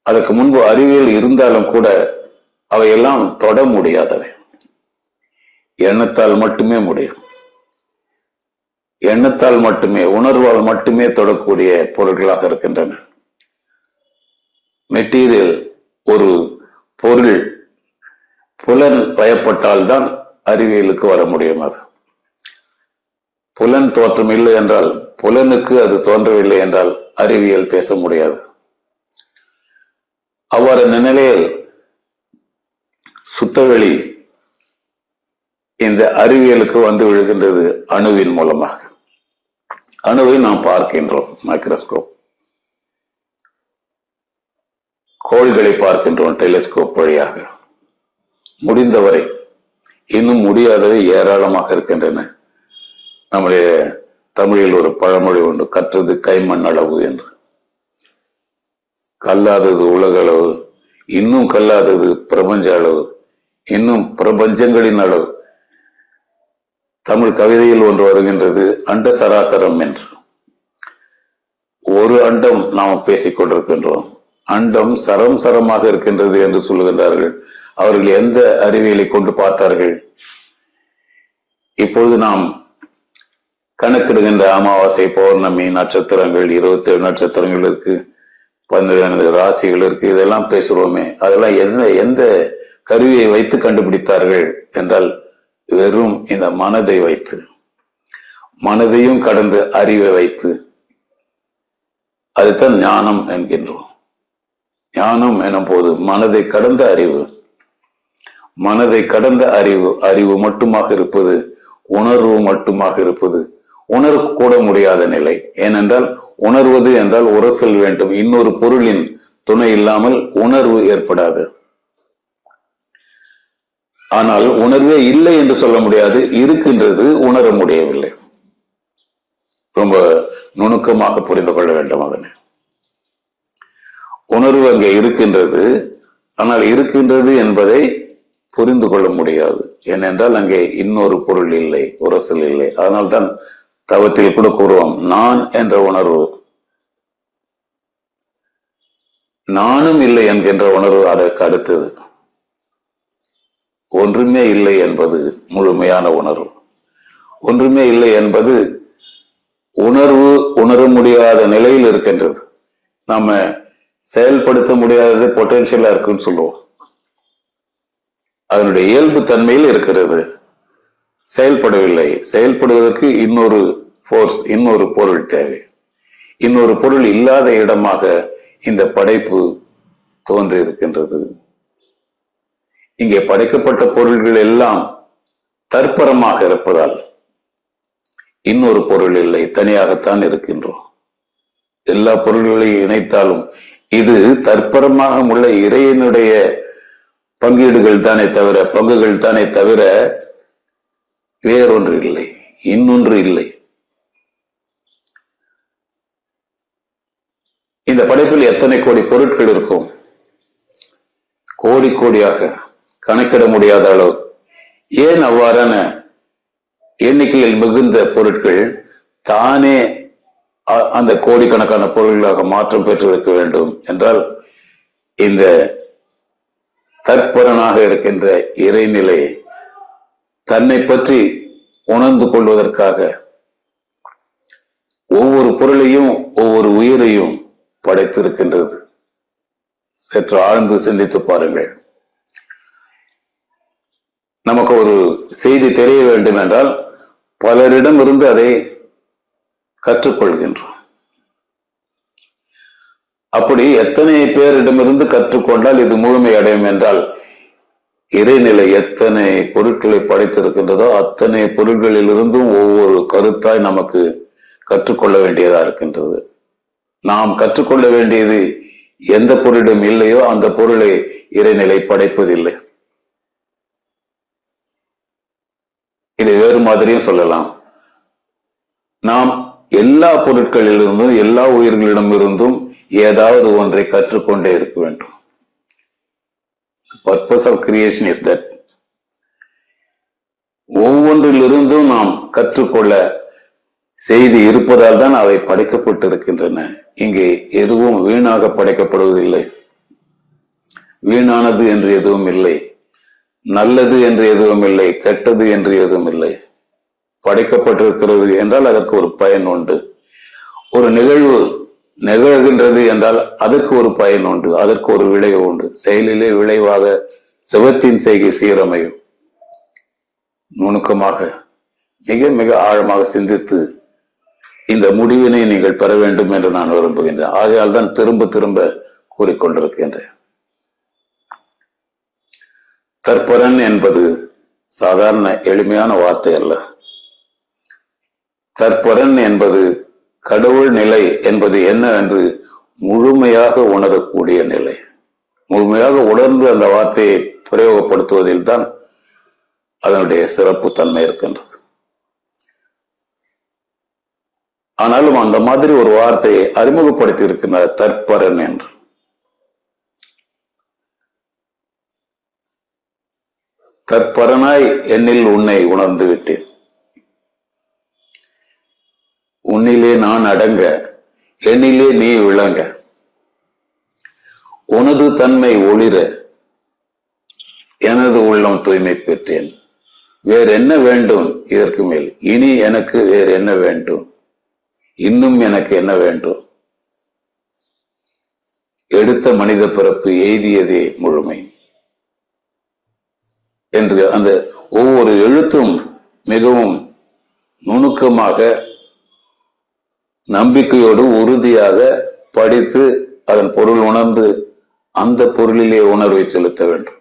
அதற்கு முன்பு அறிவியல் இருந்தாலும் கூட அவையெல்லாம் தொட முடியாதவை. எண்ணத்தால் மட்டுமே முடியும். எண்ணத்தால் மட்டுமே, உணர்வால் மட்டுமே தொடக்கூடிய பொருட்களாக இருக்கின்றன. மெட்டீரியல், ஒரு பொருள் புலன் வயப்பட்டால்தான் அறிவியலுக்கு வர முடியும். அது புலன் தோற்றம் இல்லை என்றால், புலனுக்கு அது தோன்றவில்லை என்றால் அறிவியல் பேச முடியாது. அவ்வாறு நிலையில் சுத்தவெளி இந்த அறிவியலுக்கு வந்து விழுகின்றது அணுவின் மூலமாக. அணுவை நாம் பார்க்கின்றோம் மைக்ரோஸ்கோப், கோள்களை பார்க்கின்றோம் டெலிஸ்கோப் வழியாக. முடிந்தவரை, இன்னும் முடியாதவை ஏராளமாக இருக்கின்றன. நம்முடைய தமிழில் ஒரு பழமொழி உண்டு, கற்றது கைமண் அளவு என்று. கல்லாதது உலக அளவு, இன்னும் கல்லாதது பிரபஞ்ச அளவு, இன்னும் பிரபஞ்சங்களின் அளவு. தமிழ் கவிதையில் ஒன்று வருகின்றது, அண்ட சராசரம் என்று. ஒரு அண்டம் நாம் பேசிக் கொண்டிருக்கின்றோம். அண்டம் சரம் சரமாக இருக்கின்றது என்று சொல்லுகின்றார்கள். அவர்கள் எந்த அறிவியலை கொண்டு பார்த்தார்கள்? இப்பொழுது நாம் கணக்கிடுகின்ற அமாவாசை, பௌர்ணமி, நட்சத்திரங்கள், 27 நட்சத்திரங்கள் இருக்கு, 12 ராசிகள் இருக்கு, இதெல்லாம் பேசுறோமே, அதெல்லாம் எந்த கருவியை வைத்து கண்டுபிடித்தார்கள் என்றால், வெறும் இந்த மனதை வைத்து, மனதையும் கடந்து அறிவை வைத்து. அதுதான் ஞானம் என்கின்றோம். ஞானம் எனும் போது மனதை கடந்த அறிவு. மனதை கடந்த அறிவு, அறிவு மட்டுமாக இருப்பது, உணர்வு மட்டுமாக இருப்பது, உணரக்கூட முடியாத நிலை. ஏனென்றால் உணர்வது என்றால் உரசல் வேண்டும். இன்னொரு பொருளின் துணை இல்லாமல் உணர்வு ஏற்படாது. ஆனால் உணர்வே இல்லை என்று சொல்ல முடியாது, இருக்கின்றது, உணர முடியவில்லை. ரொம்ப நுணுக்கமாக புரிந்து கொள்ள வேண்டும் அதனை. உணர்வு அங்கே இருக்கின்றது, ஆனால் இருக்கின்றது என்பதை புரிந்து கொள்ள முடியாது. ஏனென்றால் அங்கே இன்னொரு பொருள் இல்லை, உரசல் இல்லை. அதனால்தான் தவத்தில் கூட கூறுவோம், நான் என்ற உணர்வு, நானும் இல்லை என்கின்ற உணர்வு அதற்கு அடுத்தது. ஒன்றுமே இல்லை என்பது முழுமையான உணர்வு. ஒன்றுமே இல்லை என்பது உணர்வு உணர முடியாத நிலையில் இருக்கின்றது. நாம செயல்படுத்த முடியாதது பொட்டென்ஷியலா இருக்குன்னு சொல்லுவோம். அதனுடைய இயல்பு தன்மையில் இருக்கிறது, செயல்படவில்லை. செயல்படுவதற்கு இன்னொரு போர்ஸ், இன்னொரு பொருள் தேவை. இன்னொரு பொருள் இல்லாத இடமாக இந்த படைப்பு தோன்றி இருக்கின்றது. இங்கே படைக்கப்பட்ட பொருள்கள் எல்லாம் தற்பரமாக இருப்பதால் இன்னொரு பொருள் இல்லை, தனியாகத்தான் இருக்கின்றோம். எல்லா பொருள்களையும் இணைத்தாலும் இது தற்பரமாக உள்ள இறைவனுடைய பங்கீடுகள் தானே தவிர, பங்குகள் தானே தவிர வேறொன்று இல்லை, இன்னொன்று இல்லை. இந்த படைப்பில் எத்தனை கோடி பொருட்கள் இருக்கும்? கோடி கோடியாக, கணக்கிட முடியாத அளவு. ஏன் அவ்வாறான எண்ணிக்கையில் மிகுந்த பொருட்கள் தானே அந்த கோடிக்கணக்கான பொருள்களாக மாற்றம் பெற்றிருக்க வேண்டும் என்றால், இந்த தற்பரனாக இருக்கின்ற இறைநிலை தன்னை பற்றி உணர்ந்து கொள்வதற்காக ஒவ்வொரு பொருளையும் ஒவ்வொரு உயிரையும் படைத்திருக்கின்றது. சற்று ஆழ்ந்து சிந்தித்து பாருங்கள். நமக்கு ஒரு செய்தி தெரிய வேண்டும் என்றால் பலரிடம் இருந்து அதை கற்றுக்கொள்கின்றோம். அப்படி எத்தனை பேரிடமிருந்து கற்றுக்கொண்டால் இது முழுமை அடையும் என்றால், இறைநிலை எத்தனை பொருட்களை படைத்திருக்கின்றதோ அத்தனை பொருட்களிலிருந்தும் ஒவ்வொரு கருத்தாய் நமக்கு கற்றுக்கொள்ள வேண்டியதா இருக்கின்றது. நாம் கற்றுக்கொள்ள வேண்டியது எந்த பொருளிடம் இல்லையோ அந்த பொருளை இறைநிலை படைப்பதில்லை. இதை வேறு மாதிரியும் சொல்லலாம். நாம் எல்லா பொருட்களிலிருந்தும் எல்லா உயிர்களிடமிருந்தும் ஏதாவது ஒன்றை கற்றுக்கொண்டே இருக்க வேண்டும். Purpose of creation is that. ஒவ்வொன்றிலிருந்தும் நாம் கற்றுக்கொள்ள செய்தி இருப்பதால் தான் அவை படைக்கப்பட்டிருக்கின்றன. இங்கே எதுவும் வீணாக படைக்கப்படுவதில்லை. வீணானது என்று எதுவும் இல்லை, நல்லது என்று எதுவும் இல்லை, கெட்டது என்று எதுவும் இல்லை. படைக்கப்பட்டிருக்கிறது என்றால் அதற்கு ஒரு பயன் உண்டு. ஒரு நிகழ்வு நிகழ்கின்றது என்றால் அதற்கு ஒரு பயன் உண்டு, அதற்கு ஒரு விளைவு உண்டு. செயலிலே விளைவாக சிவத்தின் செய்கை சீரமையும். நுணுக்கமாக மிக மிக ஆழமாக சிந்தித்து இந்த முடிவினை நீங்கள் பெற வேண்டும் என்று நான் விரும்புகின்றேன். ஆகையால் தான் திரும்ப திரும்ப கூறிக்கொண்டிருக்கின்றேன். தற்பரன் என்பது சாதாரண எளிமையான வார்த்தை அல்ல. தற்பரன் என்பது கடவுள் நிலை என்பது என்ன என்று முழுமையாக உணரக்கூடிய நிலை. முழுமையாக உணர்ந்து அந்த வார்த்தையை பிரயோகப்படுத்துவதில் தான் அதனுடைய சிறப்பு தன்மை இருக்கின்றது. ஆனாலும் அந்த மாதிரி ஒரு வார்த்தையை அறிமுகப்படுத்தி இருக்கின்றார், தற்பரன் என்று. தற்பரனாய் என்னில் உன்னை உணர்ந்து விட்டேன், உன்னிலே நான் அடங்க, என்னிலே நீ விளங்க, உனது தன்மை ஒளிர எனது உள்ளம் தூய்மை பெற்றேன். வேறு என்ன வேண்டும் இதற்கு மேல்? இனி எனக்கு வேறு என்ன வேண்டும்? இன்னும் எனக்கு என்ன வேண்டும்? எடுத்த மனித பிறப்பு எய்தியதே முழுமை என்று அந்த ஒவ்வொரு எழுத்தும் மிகவும் நுணுக்கமாக நம்பிக்கையோடு உறுதியாக படித்து அதன் பொருள் உணர்ந்து அந்த பொருளிலே உணர்வை செலுத்த வேண்டும்,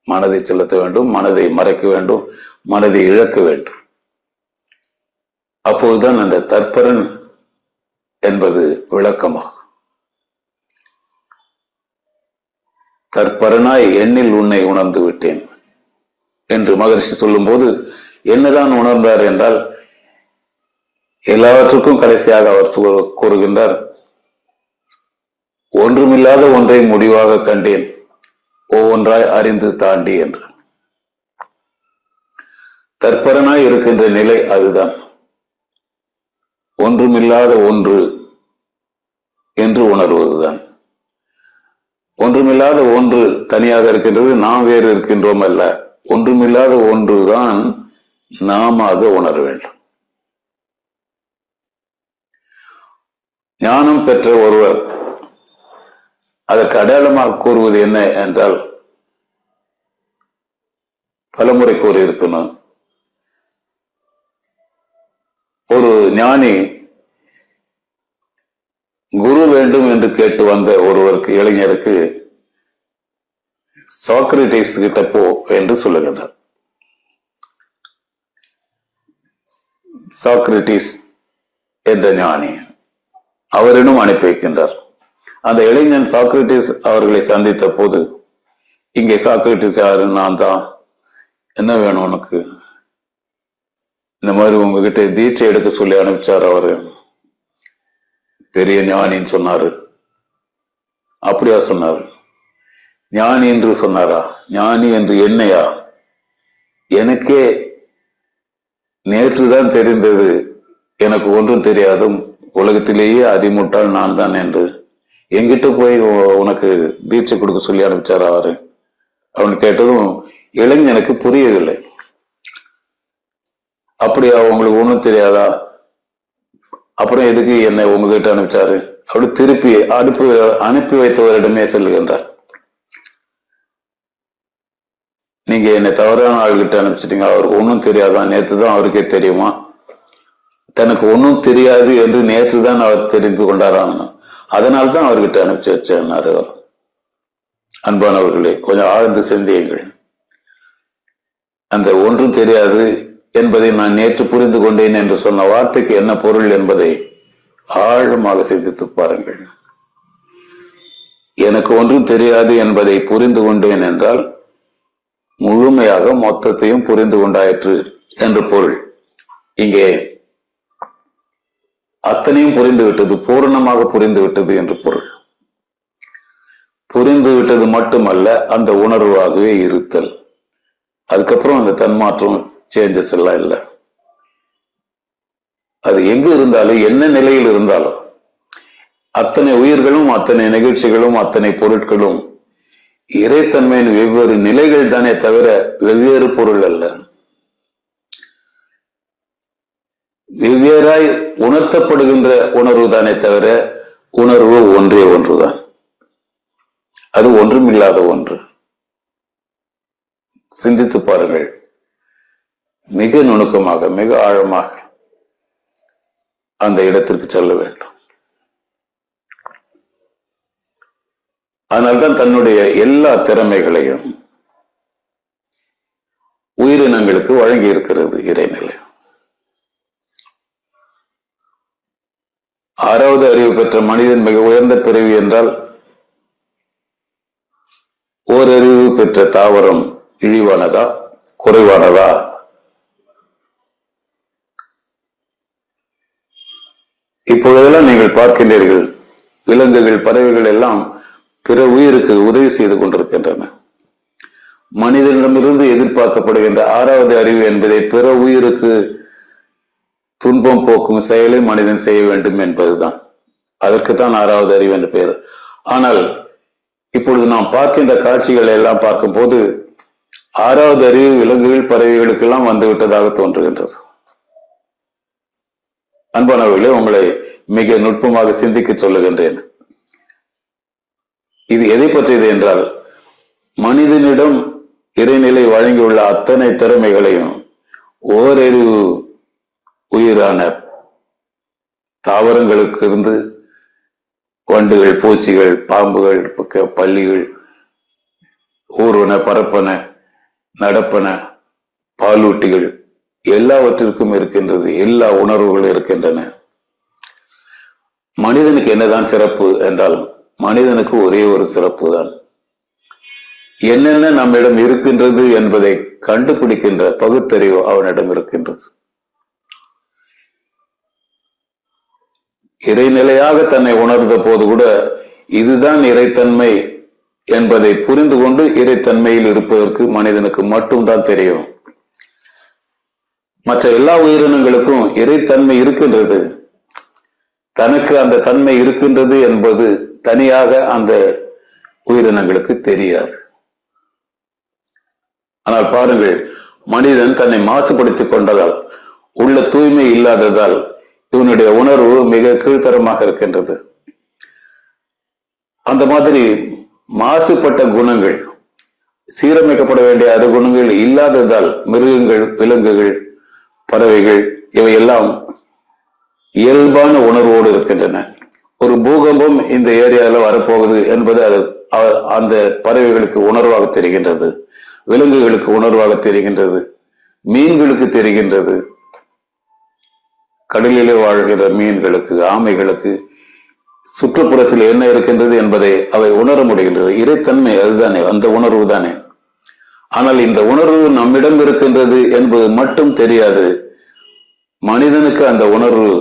மனதை செலுத்த வேண்டும், மனதை மறைக்க வேண்டும், மனதை இழக்க வேண்டும். அப்போதுதான் அந்த தற்பரன் என்பது விளக்கமாகும். தற்பரனாய் எண்ணில் உன்னை உணர்ந்து விட்டேன் என்று மகரிஷி சொல்லும் போது என்னதான் உணர்ந்தார் என்றால், எல்லாவற்றுக்கும் கடைசியாக அவர் கூறுகின்றார், ஒன்றுமில்லாத ஒன்றை முடிவாக கண்டேன், ஒவ்வொன்றாய் அறிந்து தாண்டி என்று. தற்பரனாய் இருக்கின்ற நிலை அதுதான். ஒன்றுமில்லாத ஒன்று என்று உணர்வதுதான். ஒன்றுமில்லாத ஒன்று தனியாக இருக்கின்றது, நாம் வேறு இருக்கின்றோம் அல்ல. ஒன்றுமில்லாத ஒன்றுதான் நாம உணர வேண்டும். ஞானம் பெற்ற ஒருவர் அதற்கு அடையாளமாக கூறுவது என்ன என்றால், பலமுறை கூறியிருக்கணும். ஒரு ஞானி குரு வேண்டும் என்று கேட்டு வந்த ஒருவருக்கு, இளைஞருக்கு, சாக்ரட்டிஸ் கிட்ட போ என்று சொல்லுகின்றார். சாக்ரட்டிஸ் என்ற ஞானி அவரிடம் அனுப்பி வைக்கின்றார். அந்த இளைஞன் சாக்ரட்டிஸ் அவர்களை சந்தித்த போது, இங்கே சாக்ரட்டிஸ் யாரு? நான் தான். என்ன வேணும் உனக்கு? இந்த மாதிரி உங்ககிட்ட தீட்சை எடுக்க சொல்லி அனுப்பிச்சார் அவரு, பெரிய ஞானின்னு சொன்னாரு. அப்படியா சொன்னாரு? ஞானி என்று சொன்னாரா? ஞானி என்று என்னையா? எனக்கே நேற்றுதான் தெரிந்தது, எனக்கு ஒன்றும் தெரியாது, உலகத்திலேயே அதிமுட்டால் நான் தான் என்று. எங்கிட்ட போய் உனக்கு தீட்சை கொடுக்க சொல்லி அனுப்பிச்சார் அவரு. அவன் கேட்டதும் இளைஞனுக்கு புரியவில்லை. அப்படியா, உங்களுக்கு ஒண்ணும் தெரியாதா? அப்புறம் எதுக்கு என்னை உங்ககிட்ட அனுப்பிச்சாரு? அப்படி திருப்பி அனுப்பி வைத்தவரிடமே செல்லுகின்றார். நீங்க என்னை தவறான ஆள்கிட்ட அனுப்பிச்சிட்டீங்க, அவருக்கு ஒன்றும் தெரியாதா? நேற்று தான் அவருக்கே தெரியுமா? தனக்கு ஒன்றும் தெரியாது என்று நேற்று தான் அவர் தெரிந்து கொண்டாராம். அதனால்தான் அவர்கிட்ட அனுப்பிச்சு வச்சார் அவர். அன்பானவர்களே, கொஞ்சம் ஆழ்ந்து சிந்தியுங்கள். அந்த ஒன்றும் தெரியாது என்பதை நான் நேற்று புரிந்து கொண்டேன் என்று சொன்ன வார்த்தைக்கு என்ன பொருள் என்பதை ஆழமாக சிந்தித்து பாருங்கள். எனக்கு ஒன்றும் தெரியாது என்பதை புரிந்து கொண்டேன் என்றால் முழுமையாக மொத்தத்தையும் புரிந்து கொண்டாயிற்று என்று பொருள். இங்கே அத்தனையும் புரிந்து விட்டது, பூரணமாக புரிந்து விட்டது என்று பொருள். புரிந்து விட்டது மட்டுமல்ல, அந்த உணர்வாகவே இருத்தல். அதுக்கப்புறம் அந்த தன்மாற்றம், சேஞ்சஸ் எல்லாம் இல்லை. அது எங்கு இருந்தாலும், என்ன நிலையில் இருந்தாலும், அத்தனை உயிர்களும், அத்தனை நிகழ்ச்சிகளும், அத்தனை பொருட்களும் இறைத்தன்மையின் வெவ்வேறு நிலைகள் தானே தவிர வெவ்வேறு பொருள் அல்ல. வெவ்வேறாய் உணர்த்தப்படுகின்ற உணர்வு தானே தவிர உணர்வு ஒன்றே ஒன்றுதான். அது ஒன்றுமில்லாத ஒன்று. சிந்தித்து பாருங்கள். மிக நுணுக்கமாக, மிக ஆழமாக அந்த இடத்திற்கு செல்ல வேண்டும். அதனால்தான் தன்னுடைய எல்லா திறமைகளையும் உயிரினங்களுக்கு வழங்கி இருக்கிறது இறைநிலை. ஆறாவது அறிவு பெற்ற மனிதன் மிக உயர்ந்த பிறவி என்றால், ஓரறிவு பெற்ற தாவரம் இழிவானதா குறைவானதா? இப்பொழுதெல்லாம் நீங்கள் பார்க்கின்றீர்கள், விலங்குகள், பறவைகள் எல்லாம் பிற உயிருக்கு உதவி செய்து கொண்டிருக்கின்றன. மனிதனிடமிருந்து எதிர்பார்க்கப்படுகின்ற ஆறாவது அறிவு என்பதை பிற உயிருக்கு துன்பம் போக்கும் செயலை மனிதன் செய்ய வேண்டும் என்பதுதான். அதற்குத்தான் ஆறாவது அறிவு என்று பெயர். ஆனால் இப்பொழுது நாம் பார்க்கின்ற காட்சிகளை எல்லாம் பார்க்கும் போது ஆறாவது அறிவு விலங்குகள், பறவைகளுக்கெல்லாம் வந்துவிட்டதாக தோன்றுகின்றது. அன்பானவர்களே, உங்களை மிக நுட்பமாக சிந்திக்க சொல்லுகின்றேன். இது எதை பற்றியது என்றால், மனிதனிடம் இறைநிலை வழங்கியுள்ள அத்தனை திறமைகளையும் ஓரறிவு உயிரான தாவரங்களுக்கு இருந்து வண்டுகள், பூச்சிகள், பாம்புகள், பல்லிகள், ஊர்வன, பரப்பன, நடப்பன, பாலூட்டிகள் எல்லாவற்றிற்கும் இருக்கின்றது. எல்லா உணர்வுகளும் இருக்கின்றன. மனிதனுக்கு என்னதான் சிறப்பு என்றால், மனிதனுக்கு ஒரே ஒரு சிறப்பு தான். என்னென்ன நம்மிடம் இருக்கின்றது என்பதை கண்டுபிடிக்கின்ற பகுத்தறிவு அவனிடம் இருக்கின்றது. இறைநிலையாக தன்னை உணர்ந்த போது கூட இதுதான் இறைத்தன்மை என்பதை புரிந்து கொண்டு இறைத்தன்மையில் இருப்பதற்கு மனிதனுக்கு மட்டும்தான் தெரியும். மற்ற எல்லா உயிரினங்களுக்கும் இறைத்தன்மை இருக்கின்றது. தனக்கு அந்த தன்மை இருக்கின்றது என்பது தனியாக அந்த உயிரினங்களுக்கு தெரியாது. ஆனால் பாருங்கள், மனிதன் தன்னை மாசுபடுத்திக் கொண்டதால், உள்ள தூய்மை இல்லாததால் இவனுடைய உணர்வு மிக கீழ்த்தரமாக இருக்கின்றது. அந்த மாதிரி மாசுபட்ட குணங்கள், சீரமைக்கப்பட வேண்டிய அது குணங்கள் இல்லாததால் மிருகங்கள், விலங்குகள், பறவைகள் இவையெல்லாம் இயல்பான உணர்வோடு இருக்கின்றன. ஒரு பூகம்பம் இந்த ஏரியாவில் வரப்போகுது என்பது அந்த பறவைகளுக்கு உணர்வாக தெரிகின்றது, விலங்குகளுக்கு உணர்வாக தெரிகின்றது, மீன்களுக்கு தெரிகின்றது. கடலிலே வாழ்கிற மீன்களுக்கு, ஆமைகளுக்கு சுற்றுப்புறத்தில் என்ன இருக்கின்றது என்பதை அவை உணர முடிகின்றது. இறைத்தன்மை அதுதானே, அந்த உணர்வு தானே. ஆனால் இந்த உணர்வு நம்மிடம் இருக்கின்றது என்பது மட்டும் தெரியாது. மனிதனுக்கு அந்த உணர்வு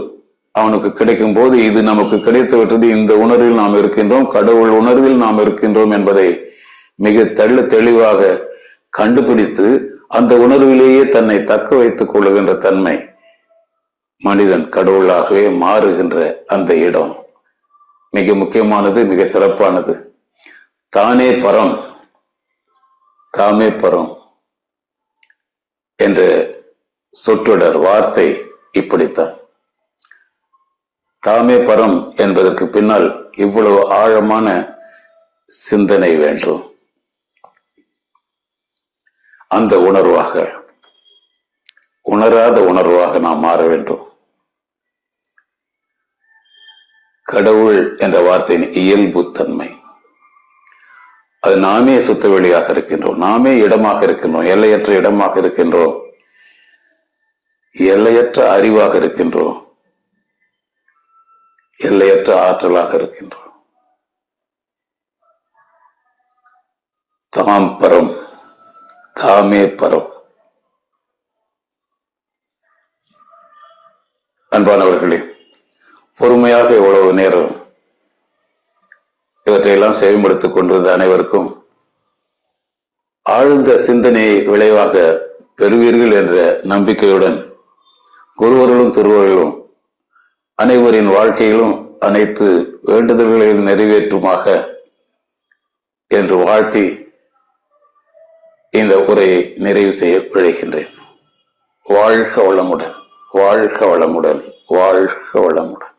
அவனுக்கு கிடைக்கும் போது இது நமக்கு கிடைத்து விட்டது, இந்த உணர்வில் நாம் இருக்கின்றோம், கடவுள் உணர்வில் நாம் இருக்கின்றோம் என்பதை மிக தெளிவாக கண்டுபிடித்து அந்த உணர்விலேயே தன்னை தக்க வைத்துக் கொள்ளுகின்ற தன்மை, மனிதன் கடவுளாகவே மாறுகின்ற அந்த இடம் மிக முக்கியமானது, மிக சிறப்பானது. தானே பரம், தாமே பரம் என்ற சொற்றொடர் வார்த்தை இப்படித்தான். தாமே பரம் என்பதற்கு பின்னால் இவ்வளவு ஆழமான சிந்தனை வேண்டும். அந்த உணர்வாக, உணராத உணர்வாக நாம் மாற வேண்டும். கடவுள் என்ற வார்த்தையின் இயல்பு தன்மை, அது நாமே சுத்த வெளியாக இருக்கின்றோம், நாமே இடமாக இருக்கின்றோம், எல்லையற்ற இடமாக இருக்கின்றோம், எல்லையற்ற அறிவாக இருக்கின்றோம், எல்லையற்ற ஆற்றலாக இருக்கின்றோம். தாம் பரம், தாமே பரம். அன்பானவர்களே, பொறுமையாக இவ்வளவு நேரம் இவற்றையெல்லாம் செயல்படுத்திக் கொண்டிருந்த அனைவருக்கும் ஆழ்ந்த சிந்தனையை விளைவாக பெறுவீர்கள் என்ற நம்பிக்கையுடன் குருவர்களும் திருவர்களும் அனைவரின் வாழ்க்கையிலும் அனைத்து வேண்டுதல்களையும் நிறைவேற்றுமாக என்று வாழ்த்தி இந்த உரையை நிறைவு செய்ய விழைகின்றேன். வாழ்க வளமுடன், வாழ்க வளமுடன், வாழ்க வளமுடன்.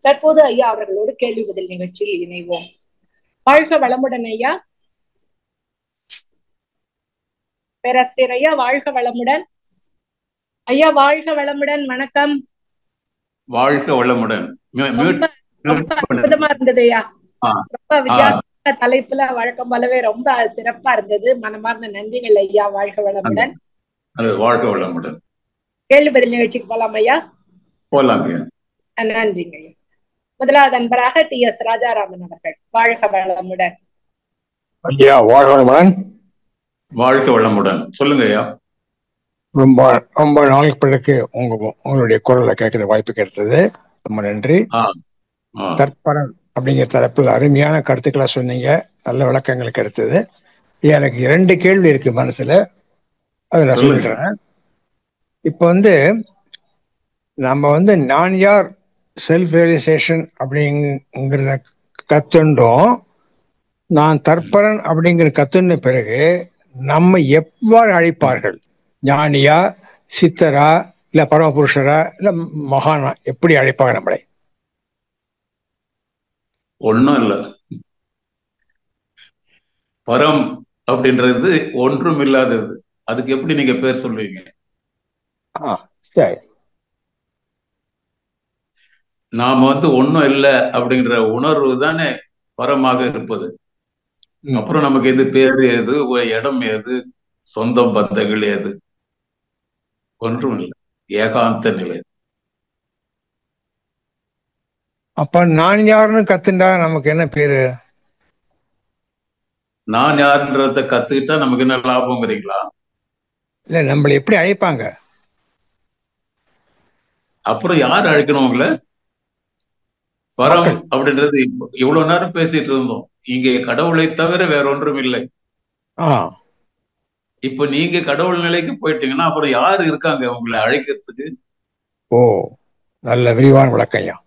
தற்போது ஐயா அவர்களோடு கேள்வி பதில் நிகழ்ச்சியில் இணைவோம். வாழ்க வளமுடன் ஐயா. பேராசிரியர் ஐயா வாழ்க வளமுடன். ஐயா வாழ்க வளமுடன், வணக்கம். வாழ்க வளமுடன். அற்புதமா இருந்தது ஐயா, ரொம்ப வித்தியாசமான தலைப்புல, வழக்கம் போலவே ரொம்ப சிறப்பா இருந்தது. மனமார்ந்த நன்றிகள் ஐயா. வாழ்க வளமுடன். வாழ்க வளமுடன். கேள்வி பதில் நிகழ்ச்சிக்கு போலாம் ஐயா? போலாம். நன்றிங்க ஐயா. முதலாவது அன்பராக டி.எஸ். ராஜாராமன் அவர்கள். வாழ்க வளமுடன் ஐயா. வாழ்க வளமுடன். வாழ்க வளமுடன். சொல்லுங்க ஐயா. ரொம்ப ரொம்ப நாளுக்கு பிறகு உங்களுடைய குரலை கேட்கிற வாய்ப்பு கிடைத்தது, ரொம்ப நன்றி. தற்பரன் அப்படிங்கிற தலைப்பில் அருமையான கருத்துக்களை சொன்னீங்க, நல்ல விளக்கங்கள் கிடைத்தது. எனக்கு 2 கேள்வி இருக்கு மனசுல, அதை நான் சொல்லிடுறேன். இப்போ நம்ம நான் யார் செல்ஃப் ரியலைசேஷன் அப்படிங்கிறத கத்துண்டோம். நான் தற்பரன் அப்படிங்கிற கத்துன பிறகு நம்ம எவ்வாறு அழைப்பார்கள்? ஞானியா, சித்தரா, இல்ல பரமபுருஷரா, இல்ல மகானா, எப்படி அழைப்பாங்க நம்மளை? ஒன்னும் இல்ல, பரம் அப்படின்றது ஒன்றும் இல்லாதது. அதுக்கு எப்படி நீங்க பேர் சொல்லுவீங்க? சரி, நாம ஒன்னும் இல்லை அப்படிங்கிற உணர்வு தானே பரமாக இருப்பது. அப்புறம் நமக்கு எது பேரு, எது இடம், எது சொந்தம், பந்தங்கள், எது? ஒன்றும் இல்லை, ஏகாந்த நிலை. அப்ப நான் யாருன்னு கத்துண்டா நமக்கு என்ன பேரு? நான் யாருன்றத கத்துக்கிட்டா நமக்கு என்ன லாபம்ங்கிறீங்களா? இல்ல, நம்மள எப்படி அழைப்பாங்க? அப்புறம் யார் அழைக்கணும் உங்களை? பரம் அப்படின்றது இவ்வளவு நேரம் பேசிட்டு இருந்தோம். இங்கே கடவுளை தவிர வேற ஒன்றும் இல்லை. இப்ப நீங்க கடவுள் நிலைக்கு போயிட்டீங்கன்னா அப்புறம் யாரு இருக்காங்க உங்களை அழைக்கிறதுக்கு? ஓ, நல்ல விரிவான விளக்கம்.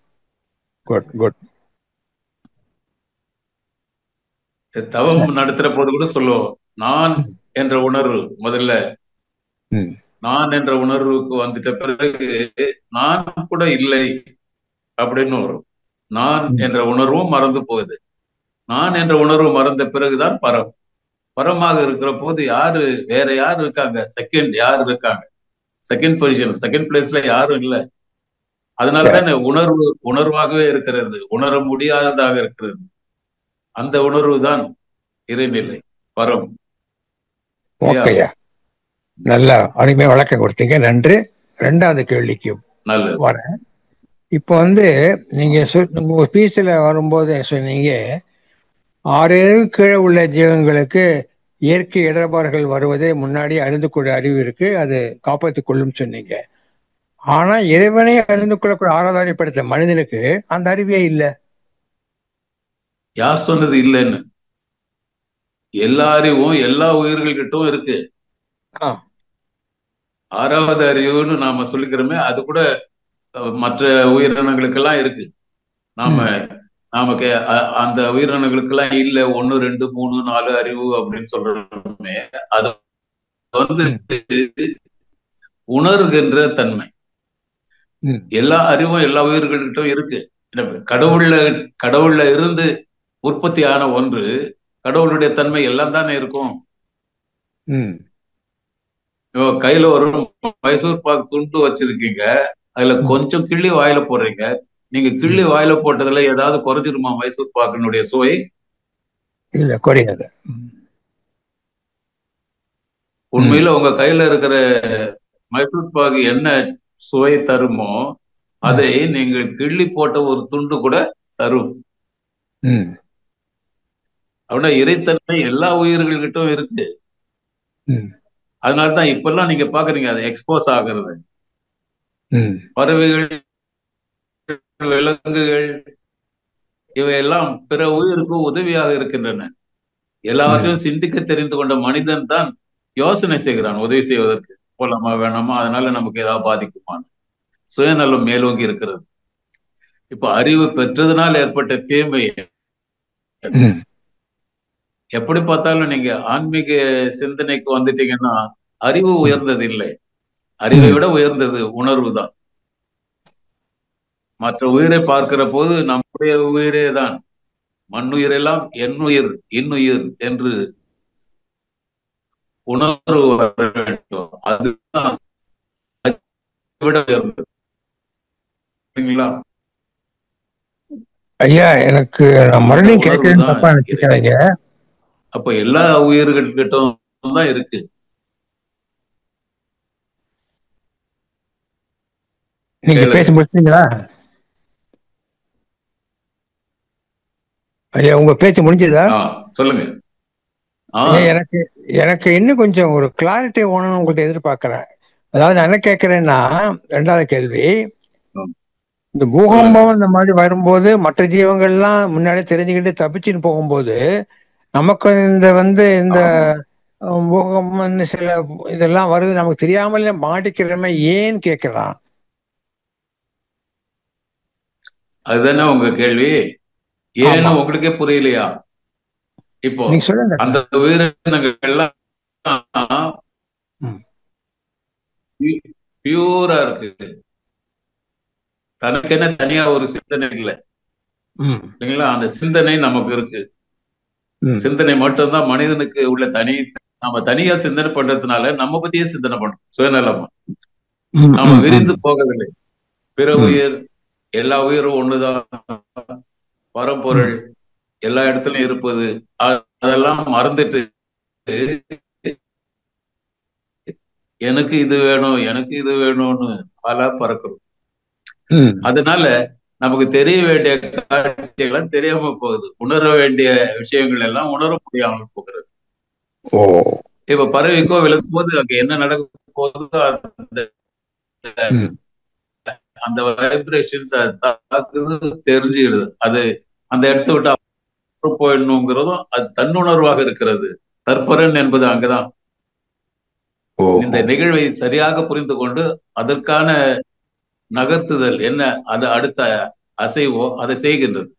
Good good. தவம் நடத்துற போது கூட சொல்லுவோம், நான் என்ற உணர்வு முதல்ல, நான் என்ற உணர்வுக்கு வந்துட்ட பிறகு நான் கூட இல்லை அப்படின்னு வரும். நான் என்ற உணர்வும் மறந்து போகுது. நான் என்ற உணர்வு மறந்த பிறகுதான் பரம். பரமாக இருக்கிற போது யாரு, வேற யாரு இருக்காங்க? செகண்ட் யாரு இருக்காங்க? செகண்ட் பொசிஷன், செகண்ட் பிளேஸ்ல யாரும் இல்லை. அதனாலதான் உணர்வு உணர்வாகவே இருக்கிறது, உணர முடியாததாக இருக்கிறது. அந்த உணர்வு தான் இறைநிலை, பரம். நல்ல அருமையா விளக்கம் கொடுத்தீங்க, நன்றி. 2வது கேள்விக்கு வரேன். இப்போ நீங்க உங்க ஸ்பீச்ல வரும்போது சொன்னீங்க 6 கீழே உள்ள ஜீவங்களுக்கு இயற்கை இடர்பாடுகள் வருவதே முன்னாடி அறிந்து கொள்ள அறிவு இருக்கு, அது காப்பாற்றிக் கொள்ளும் சொன்னீங்க. ஆனா இறைவனை அறிந்து கொள்ளக்கூடிய ஆராதனை படைத்த மனிதனுக்கு அந்த அறிவே இல்லை. யார் சொன்னது இல்லைன்னு? எல்லா அறிவும் எல்லா உயிர்கள்கிட்டும் இருக்கு. 6வது அறிவுன்னு நாம சொல்லிக்கிறோமே, அது கூட மற்ற உயிரினங்களுக்கெல்லாம் இருக்கு. நமக்கு அந்த உயிரினங்களுக்கெல்லாம் இல்ல 1 2 3 4 அறிவு அப்படின்னு சொல்றோமே, அது உணர்கின்ற தன்மை. எல்லா அறிவும் எல்லா உயிர்கள்கிட்டும் இருக்கு. கடவுள்ல இருந்து உற்பத்தியான ஒன்று, கடவுளுடைய தன்மை எல்லாம் தானே இருக்கும். கையில ஒரு மைசூர் பாக்கு துண்டு வச்சிருக்கீங்க, அதுல கொஞ்சம் கிள்ளி வாயில போடுறீங்க. நீங்க கிள்ளி வாயில போட்டதுல ஏதாவது குறைஞ்சிருமா மைசூர் பாக்கினுடைய சுவை? இல்ல, குறையாது. உண்மையில உங்க கையில இருக்கிற மைசூர் பாக்கு என்ன சுவை தருமோ அதை நீங்கள் கிள்ளி போட்ட ஒரு துண்டு கூட தரும். அப்படின்னா இறைத்தன்மை எல்லா உயிர்கள்கிட்டும் இருக்கு. அதனாலதான் இப்பெல்லாம் நீங்க பாக்குறீங்க அது எக்ஸ்போஸ் ஆகிறது. பறவைகள், விலங்குகள் இவையெல்லாம் பிற உயிருக்கு உதவியாக இருக்கின்றன. எல்லாவற்றையும் சிந்திக்க தெரிந்து கொண்ட மனிதன் தான் யோசனை செய்கிறான் உதவி செய்வதற்கு. போலாமா வேணாமா, அதனால நமக்கு ஏதாவது பாதிக்குமான்னு. சுயநலம் மேலோங்கி இருக்கிறது. இப்ப அறிவு பெற்றதுனால் ஏற்பட்ட தீமை எப்படி பார்த்தாலும் நீங்க ஆன்மீக சிந்தனைக்கு வந்துட்டீங்கன்னா அறிவு உயர்ந்தது இல்லை, அறிவை விட உயர்ந்தது உணர்வு தான். மற்ற உயிரை பார்க்கிற போது நம்முடைய உயிரே தான், மண்ணுயிரெல்லாம் என்னுயிர் இன்னுயிர் என்று உணர்வு வர வேண்டும். அதுதான் விட உயர்ந்தது. ஐயா, எனக்கு மறுபடியும் கேட்கிறேன்னு தப்பா நினைச்சுக்காதீங்க. அப்ப எல்லா உயிர்கள்கிட்டும் தான் இருக்கு. நீங்க பேசி முடிச்சீங்களா ஐயா? உங்க பேச்சு முடிஞ்சதா? சொல்லுங்க. எனக்கு இன்னும் கொஞ்சம் ஒரு கிளாரிட்டி வேணும்னு உங்கள்கிட்ட எதிர்பார்க்கிறேன். அதாவது நான் என்ன கேட்கிறேன்னா, 2வது கேள்வி, இந்த பூகம்பம் இந்த மாதிரி வரும்போது மற்ற ஜீவங்கள்லாம் முன்னாடி தெரிஞ்சுக்கிட்டு தப்பிச்சுன்னு போகும்போது நமக்கு இந்த பூகம்பம் சில இதெல்லாம் வருது நமக்கு தெரியாமலே மாட்டிக்கிறமே ஏன்னு கேட்கலாம். அதுதானே உங்க கேள்வி? ஏன்னு உங்களுக்கே புரியலையா? இப்போ அந்த உயிரினங்கள் எல்லாம் பியூரா இருக்கு, தனக்கு என்ன தனியா ஒரு சிந்தனை இல்லை இல்லைங்களா? அந்த சிந்தனை நமக்கு இருக்கு. சிந்தனை மட்டும்தான் மனிதனுக்கு உள்ள தனி. நம்ம தனியா சிந்தனை பண்றதுனால நம்ம பத்தியே சிந்தனை பண்றோம் சுயநலமா. நாம விரிந்து போகவில்லை. பிற உயிர், எல்லா உயிரும் ஒண்ணுதான், பரம்பொருள் எல்லா இடத்துலயும் இருப்பது, அதெல்லாம் மறந்துட்டு எனக்கு இது வேணும் எனக்கு இது வேணும்னு பல பறக்கிறோம். அதனால நமக்கு தெரிய வேண்டிய காட்சிகள் தெரியாம போகுது, உணர வேண்டிய விஷயங்கள் எல்லாம் உணர முடியாமல் போகிறது. இப்ப பறவைக்கோ விளக்கும் போது அங்க என்ன நடக்க போகுதோ அந்த வைப்ரேஷன்ஸ் தெரிஞ்சுக்கிடுது. அது அந்த இடத்த விட்டு போயிடணுங்கிறதும் அது தன்னுணர்வாக இருக்கிறது. தற்பரன் என்பது அங்கதான். இந்த நிகழ்வை சரியாக புரிந்து கொண்டு அதற்கான நகர்த்துதல் என்ன, அது அடுத்த அசைவோ அதை செய்கின்றது.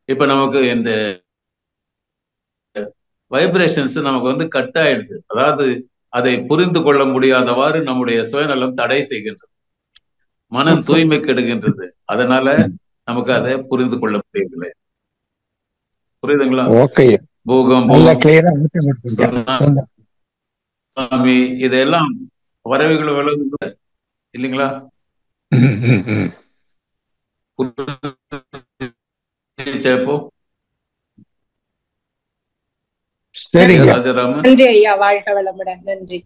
இப்ப நமக்கு இந்த வைப்ரேஷன்ஸ் நமக்கு கட் ஆயிடுது. அதாவது அதை புரிந்து கொள்ள முடியாதவாறு நம்முடைய சுயநலம் தடை செய்கின்றது, மனம் தூய்மை கெடுகின்றது. அதனால நமக்கு அதை புரிந்து கொள்ள முடியவில்லை. புரியுதுங்களா? பூகம்பம், சுனாமி இதெல்லாம் பறவைகள் விலங்கு இல்லைங்களா? நன்றி ஐயா, வாழ்க வளமுடன். நன்றி.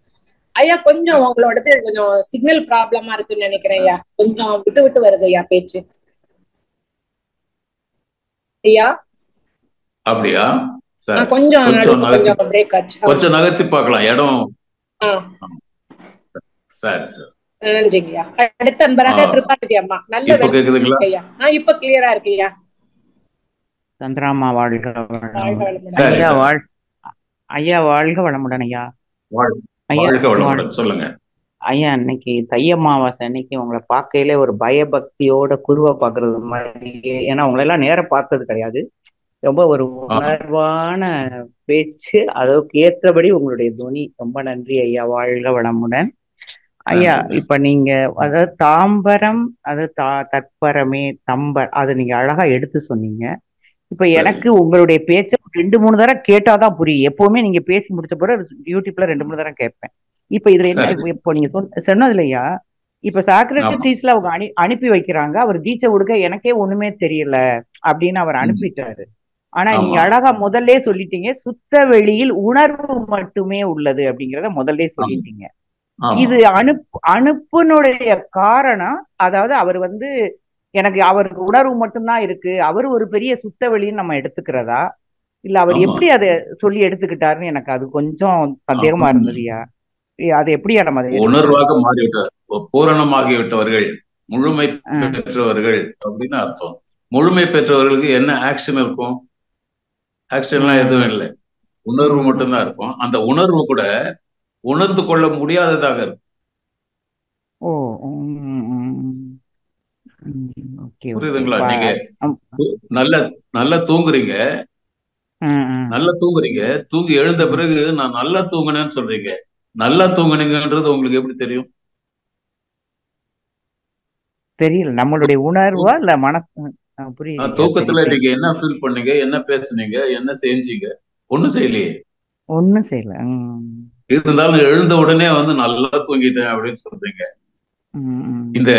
ஐயா கொஞ்சம் உங்களோடது கொஞ்சம் சிக்னல் ப்ராப்ளமா இருக்குன்னு நினைக்கிறேன் ஐயா. கொஞ்சம் விட்டு விட்டு வருது ஐயா பேச்சு. ஐயா அப்படியா? சரி, கொஞ்சம் பிரேக் ஆச்சு. கொஞ்சம் நகர்த்தி பார்க்கலாம் இடம். சரி சார், நன்றிங்கய்யா. அடுத்த அன்பராக கிருபாநிதி அம்மா. நல்ல கேக்குதுங்களா ஐயா? இப்ப கிளியரா இருக்கு ஐயா. சந்திராமா வாழ்க ஐயா. வாழ்க வளமுடன் ஐயா. வாழ்க வளமுடன். சொல்லுங்க ஐயா. அன்னைக்கு தை அமாவாசை அன்னைக்கு உங்களை பார்க்கையில ஒரு பயபக்தியோட குருவை பாக்குறது மாதிரி, ஏன்னா உங்களை எல்லாம் நேரம் பார்த்தது கிடையாது. ரொம்ப ஒரு உணர்வான பேச்சு, அதற்கு ஏற்றபடி உங்களுடைய துணி. ரொம்ப நன்றி ஐயா. வாழ்க வளமுடன் ஐயா. இப்ப நீங்க அதாவது தாம்பரம், அதாவது தற்பரமே தம்பர், அதை நீங்க அழகா எடுத்து சொன்னீங்க. இப்ப எனக்கு உங்களுடைய பேச்ச 2-3 தடவை கேட்டாதான் புரியும். எப்பவுமே நீங்க பேசி முடிச்ச பிறகு யூடியூப்ல 2-3 தடவை கேட்பேன். இப்ப இதுல என்ன, இப்போ நீங்க சொன்னது இல்லையா, இப்ப சாக்ரட்டிஸ்ல அவங்க அனுப்பி வைக்கிறாங்க, அவர் தீட்சை கொடுக்க எனக்கே ஒண்ணுமே தெரியல அப்படின்னு அவர் அனுப்பிட்டாரு. ஆனா நீங்க அழகா முதல்ல சொல்லிட்டீங்க, சுத்த வெளியில் உணர்வு மட்டுமே உள்ளது அப்படிங்கிறத முதல்ல சொல்லிட்டீங்க. இது அனுப்புனுடைய காரணம், அதாவது அவர் எனக்கு அவருக்கு உணர்வு மட்டும்தான் இருக்கு, அவர் ஒரு பெரிய சுத்த வெளின்னு நம்ம எடுத்துக்கிறதா, இல்ல அவர் எப்படி அதை சொல்லி எடுத்துக்கிட்டாருன்னு எனக்கு அது கொஞ்சம் சந்தேகமா இருந்ததுயா. அது எப்படியா நம்ம உணர்வாக மாறிவிட்டார், பூரணமாகிவிட்டவர்கள், முழுமை பெற்றவர்கள் அப்படின்னு அர்த்தம். முழுமை பெற்றவர்களுக்கு என்ன ஆக்ஷன் இருக்கும்? ஆக்ஷன்லாம் எதுவும் இல்லை, உணர்வு மட்டும்தான் இருக்கும். அந்த உணர்வு கூட உணர்ந்து கொள்ள முடியாததாக இருக்கும். புரியுதுங்களா? நீங்க நல்லா தூங்குறீங்க, தூங்கி எழுந்த பிறகு நான் நல்லா தூங்கினேன்னு சொல்றீங்க. நல்லா தூங்குனீங்கன்றது உங்களுக்கு எப்படி தெரியும்? தெரியல, நம்மளுடைய உணர்வா இல்ல மனசு? தூக்கத்துல நீங்க என்ன ஃபீல் பண்ணீங்க, என்ன பேசுனீங்க, என்ன செஞ்சீங்க? ஒண்ணும் செய்யலையே. ஒண்ணும் செய்யல. இருந்தாலும் எழுந்த உடனே நல்லா தூங்கிட்டேன் அப்படின்னு சொல்றீங்க. இந்த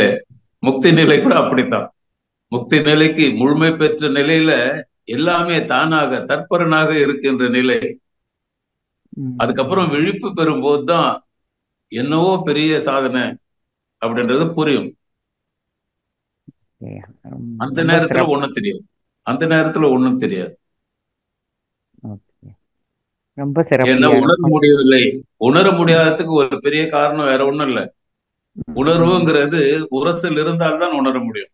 முக்தி நிலை கூட அப்படித்தான். முக்தி நிலைக்கு, முழுமை பெற்ற நிலையில எல்லாமே தானாக தற்பரனாக இருக்கின்ற நிலை. அதுக்கப்புறம் விழிப்பு பெறும் போதுதான் என்னவோ பெரிய சாதனை அப்படின்றது புரியும். அந்த நேரத்துல ஒண்ணும் தெரியாது, அந்த நேரத்துல ஒண்ணும் தெரியாது. என்ன உணர முடியவில்லை, உணர முடியாததுக்கு ஒரு பெரிய காரணம் வேற ஒண்ணும் இல்ல. உணர்வுங்கிறது உரசல் இருந்தால்தான் உணர முடியும்.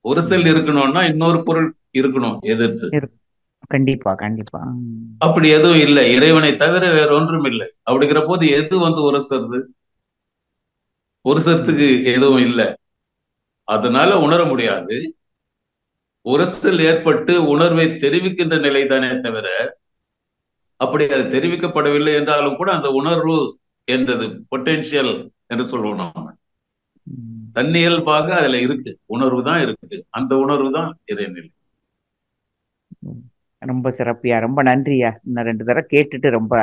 உரசல் இருக்கணும்னா இன்னொரு பொருள் இருக்கணும் எதிர்த்து. கண்டிப்பா கண்டிப்பா. அப்படி எதுவும் இல்லை, இறைவனை தவிர வேற ஒன்றும் இல்லை. அப்படிங்கிற போது எது உரசுறது? உரசத்துக்கு எதுவும் இல்லை, அதனால உணர முடியாது. உரசல் ஏற்பட்டு உணர்வை தெரிவிக்கின்ற நிலை தானே தவிர, அப்படி அது தெரிவிக்கப்படவில்லை என்றாலும் கூட அந்த உணர்வு என்றது பொட்டென்சியல் என்று சொல்லுவோம் நாம. தன்னியல்பாக அதுல இருக்கு, உணர்வு தான் இருக்கு. அந்த உணர்வு தான் இறைநிலை. ரொம்ப சிறப்பியா, ரொம்ப நன்றியா. இன்னும் 2 தடவை கேட்டுட்டு ரொம்ப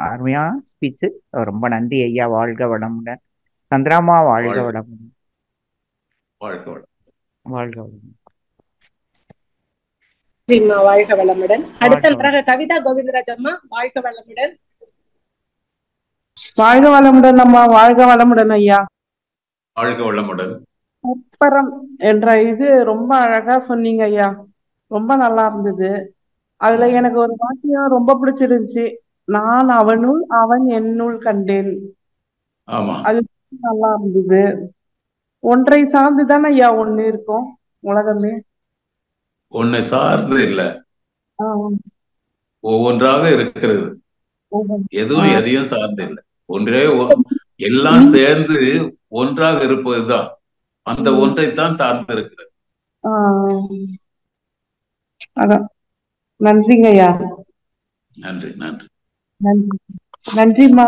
அருமையா ஸ்பீச். ரொம்ப நன்றி ஐயா. வாழ்க வளமுடன். சந்திராமா வாழ்க வளமுடன். வாழ்க வளம். வாழ்க வளமுடன். வாழ்க வளமுடன். அடுத்த கவிதா கோவிந்தராஜ் அம்மா. வாழ்க வளமுடன். வாழ்க வளமுடன் அம்மா. வாழ்க வளமுடன் ஐயா. வாழ்க வளமுடன். தற்பரம் என்ற இது ரொம்ப அழகா சொன்னீங்க ஐயா, ரொம்ப நல்லா இருந்தது. அதுல எனக்கு ஒரு வாக்கியம் ரொம்ப பிடிச்சிருந்துச்சு, நான் அவனுள் அவன் என்னுள் கண்டேன். அது நல்லா இருந்தது. ஒன்றை சார்ந்துதானே ஐயா ஒண்ணு இருக்கும் உலகமே? ஒன்னை சார்ந்து இல்ல, ஒவ்வொன்றாக இருக்கிறது. எதுவும் எதையும் சார்ந்து இல்லை, ஒன்றே எல்லாம் சேர்ந்து ஒன்றாக இருப்பதுதான். அந்த ஒன்றைத்தான் சார்ந்து இருக்கிறது. நன்றிங்க ஐயா. நன்றி நன்றி நன்றிம்மா.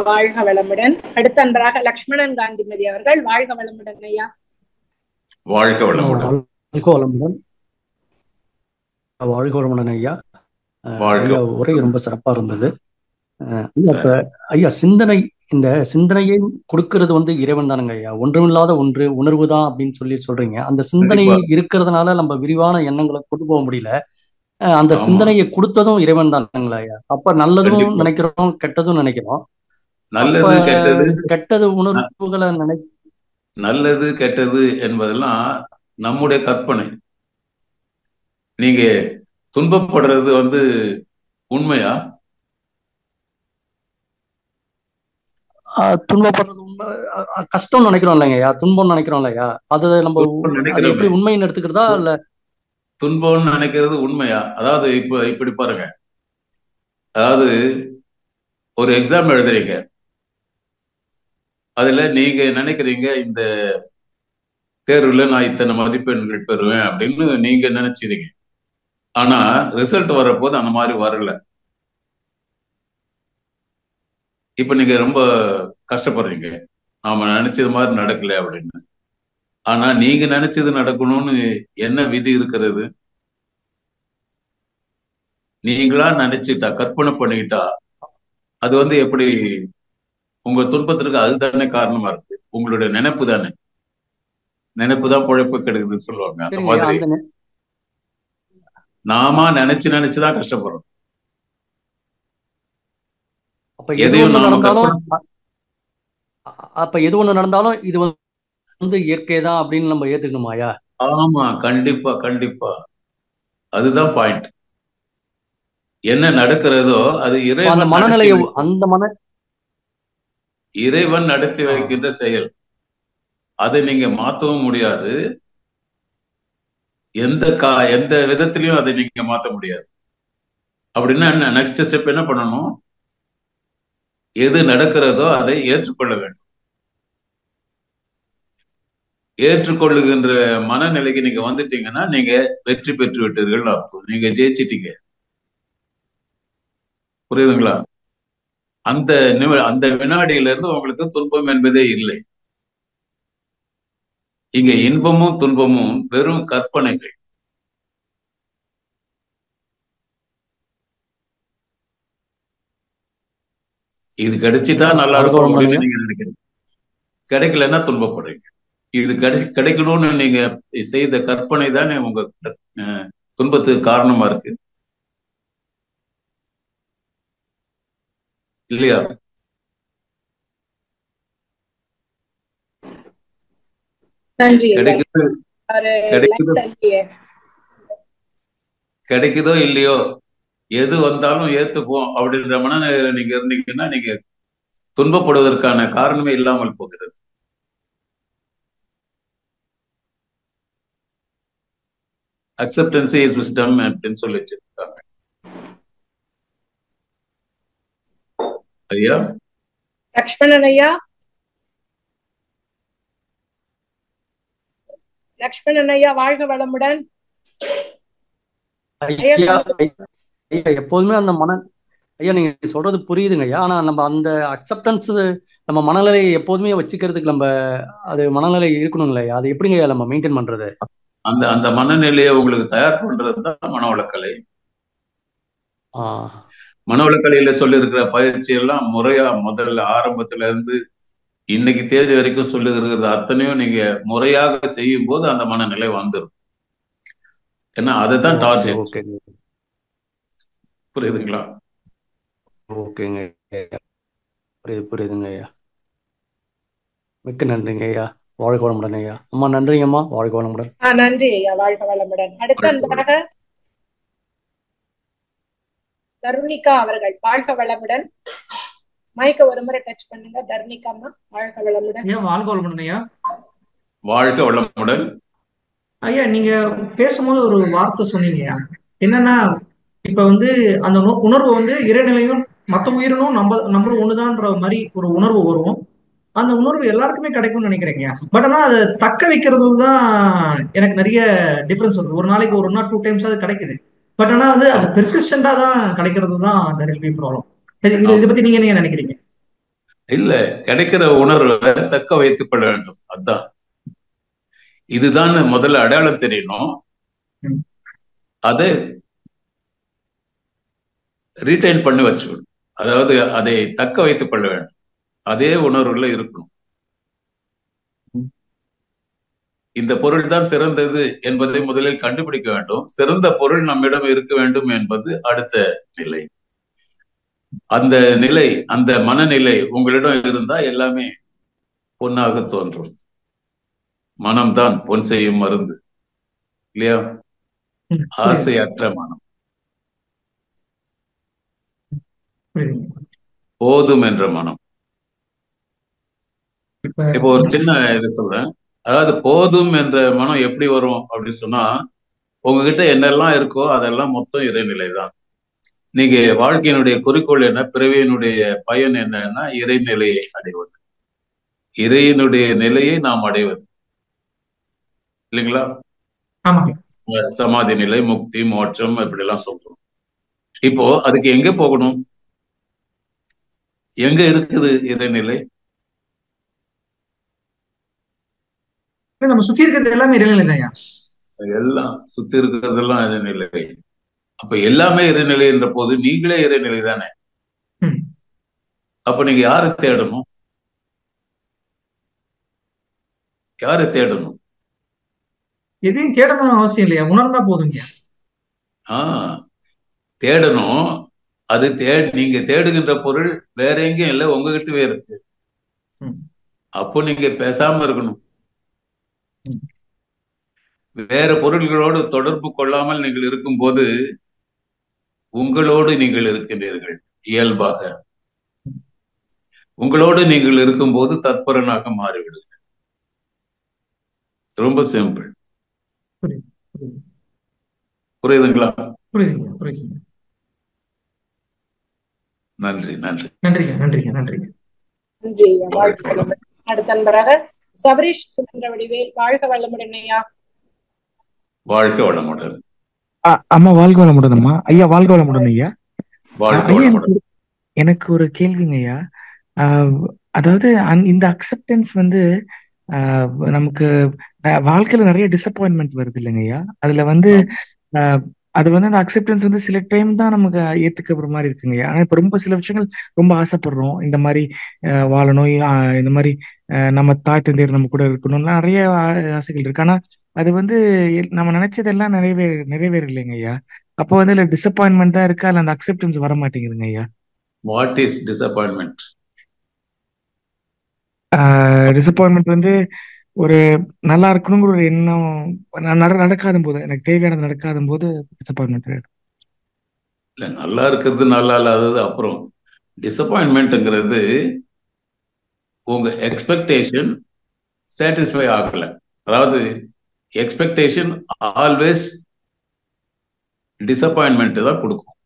வாழ்க வளமுடன். அடுத்த அன்பராக லக்ஷ்மணன் காந்திமதி அவர்கள். வாழ்க வளமுடன் ஐயா. வாழ்க வளமுடன். வாழ்க வளமுடன். வாழ்க வளமுடன் ஐயா. உரை ரொம்ப சிறப்பா இருந்தது ஐயா. இந்த சிந்தனையை கொடுக்கறது இறைவன் தானுங்க ஐயா. ஒன்றுமில்லாத ஒன்று உணர்வு தான் அப்படின்னு சொல்றீங்க. அந்த சிந்தனை இருக்கிறதுனால நம்ம விரிவான எண்ணங்களை கொண்டு போக முடியல. அந்த சிந்தனையை கொடுத்ததும் இறைவன் தானுங்களா ஐயா? அப்ப நல்லதும் நினைக்கிறோம், கெட்டதும் நினைக்கிறோம். நல்லது கெட்டது கெட்டது உணர்வுகளை நல்லது கெட்டது என்பதெல்லாம் நம்முடைய கற்பனை. நீங்க துன்பப்படுறது உண்மையா? துன்பப்படுறது உண்மை, கஷ்டம் நினைக்கிறோம் இல்லைங்கய்யா, துன்பம் நினைக்கிறோம் இல்லையா? அது நம்ம அது எப்படி உண்மைன்னு எடுத்துக்கிறதா இல்ல துன்பம்னு நினைக்கிறது உண்மையா? அதாவது இப்படி பாருங்க, அதாவது ஒரு எக்ஸாம் எழுதுறீங்க, அதுல நீங்க நினைக்கிறீங்க இந்த தேர்வுல நான் இத்தனை மதிப்பெண்கள் பெறுவேன் அப்படின்னு நீங்க நினைச்சிருங்க. ஆனா ரிசல்ட் வரப்போது அந்த மாதிரி வரல. இப்ப நீங்க ரொம்ப கஷ்டப்படுறீங்க, நாம நினைச்சது மாதிரி நடக்கல அப்படின்னு. ஆனா நீங்க நினைச்சது நடக்கணும்னு என்ன விதி இருக்கிறது? நீங்களா நினைச்சிட்டா, கற்பனை பண்ணிக்கிட்டா, அது எப்படி உங்க துன்பத்திற்கு அதுதானே காரணமா இருக்கு. உங்களுடைய நினைப்பு தானே, நினைப்பு தான் பொழைப்பு கெடுக்குதுன்னு சொல்லுவாங்க. அந்த மாதிரி நாம நினைச்சுதான் கஷ்டப்படுறோம். அப்ப எது ஒண்ணு நடந்தாலும் இது இயற்கைதான் அப்படின்னு நம்ம ஏத்துக்கணுமாயா? ஆமா, கண்டிப்பா கண்டிப்பா. அதுதான் பாயிண்ட். என்ன நடக்கிறதோ அது இறைவன் மனநிலையை இறைவன் நடத்தி வைக்கின்ற செயல். அதை நீங்க மாற்றவும் முடியாது, எந்த விதத்திலையும் அதை நீங்க மாற்ற முடியாது. அப்படின்னா என்ன, நெக்ஸ்ட் ஸ்டெப் என்ன பண்ணணும்? எது நடக்கிறதோ அதை ஏற்றுக்கொள்ள வேண்டும். ஏற்றுக்கொள்ளுகின்ற மனநிலைக்கு நீங்க வந்துட்டீங்கன்னா நீங்க வெற்றி பெற்று விட்டீர்கள் அர்த்தம். நீங்க ஜெயிச்சிட்டீங்க. புரியுதுங்களா? அந்த வினாடியில இருந்து உங்களுக்கு துன்பம் என்பதே இல்லை. இங்க இன்பமும் துன்பமும் வெறும் கற்பனைகள். இது கிடைச்சிட்டா நல்லா இருக்கும் அப்படின்னு நீங்க நினைக்கிறீங்க, கிடைக்கலன்னா துன்பப்படுறீங்க. இது கிடைக்கணும்னு நீங்க செய்த கற்பனை தானே உங்க துன்பத்துக்கு காரணமா இருக்கு, இல்லையா? கிடைக்குதோ இல்லையோ, எது வந்தாலும் ஏத்துப்போம் அப்படின்ற மனநிலையில நீங்க இருந்தீங்கன்னா நீங்க துன்பப்படுவதற்கான காரணமே இல்லாமல் போகிறது. அக்செப்டன்ஸ் இஸ் விஸ்டம் அப்படின்னு சொல்லிட்டு இருக்காங்க. ஐயா லக்ஷ்மணன் ஐயா, லக்ஷ்மணன் ஐயா, வாழ்க வளமுடன். எப்போதுமே அந்த ஐயா நீங்க சொல்றது புரியுதுங்க ஐயா. ஆனா நம்ம அந்த அக்செப்டன்ஸ் நம்ம மனநிலையை எப்போதுமே வச்சுக்கிறதுக்கு நம்ம அது மனநிலை இருக்கணுங்களா? அது எப்படிங்க ஐயா நம்ம மெயின்டைன் பண்றது? அந்த மனநிலையை உங்களுக்கு தயார் பண்றதுதான் மனவளக்கலை. மனவளக்கலையில சொல்லி இருக்கிற பயிற்சி எல்லாம் முறையா முதல்ல ஆரம்பத்துல இருந்து இன்னைக்கு தேதி வரைக்கும் சொல்லுகிறது அத்தனையும் நீங்க முறையாக செய்யும் போது அந்த மனநிலை வந்துடும். ஏன்னா அதுதான் டார்கெட். புரியுதுங்களா? ஓகேங்க, புரியுதுங்க ஐயா. மிக்க நன்றிங்க ஐயா. வாழ்க வளமுடன் ஐயா. அம்மா நன்றிங்க அம்மா. வாழ்க வளமுடன். நன்றி ஐயா. வாழ்க வளமுடன். அடுத்ததாக தருணிகா அவர்கள், வாழ்க வளமுடன். மைக்க ஒரு முறை டச் பண்ணுங்க. தருணிகா அம்மா, வாழ்க வளமுடன். வாழ்க வளமுடன் ஐயா. வாழ்க வளமுடன் ஐயா. நீங்க பேசும்போது ஒரு வார்த்தை சொன்னீங்க, என்னன்னா இப்ப அந்த உணர்வு இறைநிலையும் மற்ற உயிரினும் நம்மளும் ஒண்ணுதான்ற மாதிரி ஒரு உணர்வு வரும். அந்த உணர்வு எல்லாருக்குமே கிடைக்கும்னு நினைக்கிறீங்க. பட் ஆனா அதை தக்க வைக்கிறது தான் எனக்கு நிறைய டிஃபரன்ஸ் வருது. ஒரு நாளைக்கு ஒரு 2 டைம்ஸ் அது கிடைக்குது. பட் ஆனா அது பெர்சிஸ்டண்டா தான் கிடைக்கிறது தான் அந்த ரில்வி ப்ராப்ளம். இதை பத்தி நீங்க என்ன நினைக்கிறீங்க? இல்ல, கிடைக்கிற உணர்வை தக்க வைத்துக் கொள்ள வேண்டும். அதான் இதுதான் முதல்ல அடையாளம் தெரியணும். அதை ரீடைன் பண்ணி வச்சுக்கணும். அதாவது அதை தக்க வைத்துக் கொள்ள வேண்டும். அதே உணர்வுல இருக்கணும். இந்த பொருள் தான் சிறந்தது என்பதை முதலில் கண்டுபிடிக்க வேண்டும். சிறந்த பொருள் நம்மிடம் இருக்க வேண்டும் என்பது அடுத்த நிலை. அந்த நிலை, அந்த மனநிலை உங்களிடம் இருந்தா எல்லாமே பொன்னாக தோன்றும். மனம்தான் பொன் செய்யும் மருந்து இல்லையா? ஆசையற்ற மனம், போதும் என்ற மனம். இப்போ ஒரு சின்ன இது சொல்றேன். அதாவது போதும் என்ற மனம் எப்படி வரும் அப்படின்னு சொன்னா, உங்ககிட்ட என்னெல்லாம் இருக்கோ அதெல்லாம் மொத்தம் இறைநிலை தான். நீங்க வாழ்க்கையினுடைய குறிக்கோள் என்ன, பிறவியினுடைய பயன் என்னன்னா இறைநிலையை அடைவது, இறையினுடைய நிலையை நாம் அடைவது இல்லைங்களா? சமாதி நிலை, முக்தி, மோட்சம் இப்படி எல்லாம் சொல்றோம். இப்போ அதுக்கு எங்க போகணும்? எங்க இருக்குது இறைநிலை? நம்ம சுத்தி இருக்கிறது எல்லாமே இறைநிலை தான். எல்லாம் சுத்தி இருக்கிறதெல்லாம் இறைநிலை. அப்ப எல்லாமே இறைநிலை என்ற போது நீங்களே இறைநிலை தானே. அப்ப நீங்க யாரை தேடணும்? யாரை தேடணும்? எதையும் தேடணும் அவசியம் இல்லையா, உணர்ந்தா போதுங்க. தேடணும். அது நீங்க தேடுகின்ற பொருள் வேற எங்கேயும் இல்லை, உங்ககிட்டவே இருக்கு. அப்போ நீங்க பேசாம இருக்கணும். வேற பொருள்களோடு தொடர்பு கொள்ளாமல் நீங்கள் இருக்கும்போது உங்களோடு நீங்கள் இருக்கின்றீர்கள். இயல்பாக உங்களோடு நீங்கள் இருக்கும்போது தற்பரனாக மாறிவிடுங்க. ரொம்ப சிம்பிள். புரியுதுங்களா? நன்றி நன்றி நன்றிங்க நன்றிங்க நன்றிங்க நன்றி. அடுத்த நண்பராக சபரீஷ் சுமந்திர வடிவேல். வாழ்க வளமுடன் ஐயா. வாழ்க வளமுடன். அம்மா வாழ்க வளமுடன். அம்மா ஐயா வாழ்க வளமுடன் ஐயா. எனக்கு ஒரு கேள்விங்க ஐயா. அதாவது இந்த அக்செப்டன்ஸ் வந்து நமக்கு வாழ்க்கையில நிறைய டிசப்பாயின்மெண்ட் வருது இல்லைங்க ஐயா. அதுல வந்து அது வந்து அந்த அக்செப்டன்ஸ் வந்து சில டைம் தான் நமக்கு ஏத்துக்கிற மாதிரி இருக்குங்க ஐயா. ஆனா இப்ப ரொம்ப சில விஷயங்கள் ரொம்ப ஆசைப்படுறோம், இந்த மாதிரி வாழணும், இந்த மாதிரி நம்ம தாய் தந்தையர் நம்ம கூட இருக்கணும்லாம் நிறைய ஆசைகள் இருக்கு. ஆனா அது வந்து நம்ம நினைச்சதெல்லாம் நிறைவேற இல்லைங்க ஐயா. அப்போ வந்து இல்ல டிசப்பாயின்மெண்ட் தான் இருக்கா, இல்ல அந்த அக்செப்டன்ஸ் வர மாட்டேங்குதுங்க ஐயா. What is disappointment? டிசப்பாயின்மெண்ட் வந்து ஒரு நல்லா இருக்கணுங்கிற ஒரு எண்ணம் நடக்காத போது, எனக்கு தேவையானது நடக்காத போது டிசப்பாயின்மெண்ட் ஆயிடும். இல்ல நல்லா இருக்கிறது நல்லா இல்லாதது அப்புறம். டிசப்பாயின்மெண்ட்ங்கிறது உங்க எக்ஸ்பெக்டேஷன் சாட்டிஸ்ஃபை ஆகல. அதாவது எக்ஸ்பெக்டேஷன் ஆல்வேஸ் டிசப்பாயின்மெண்ட் தான் கொடுக்கும்.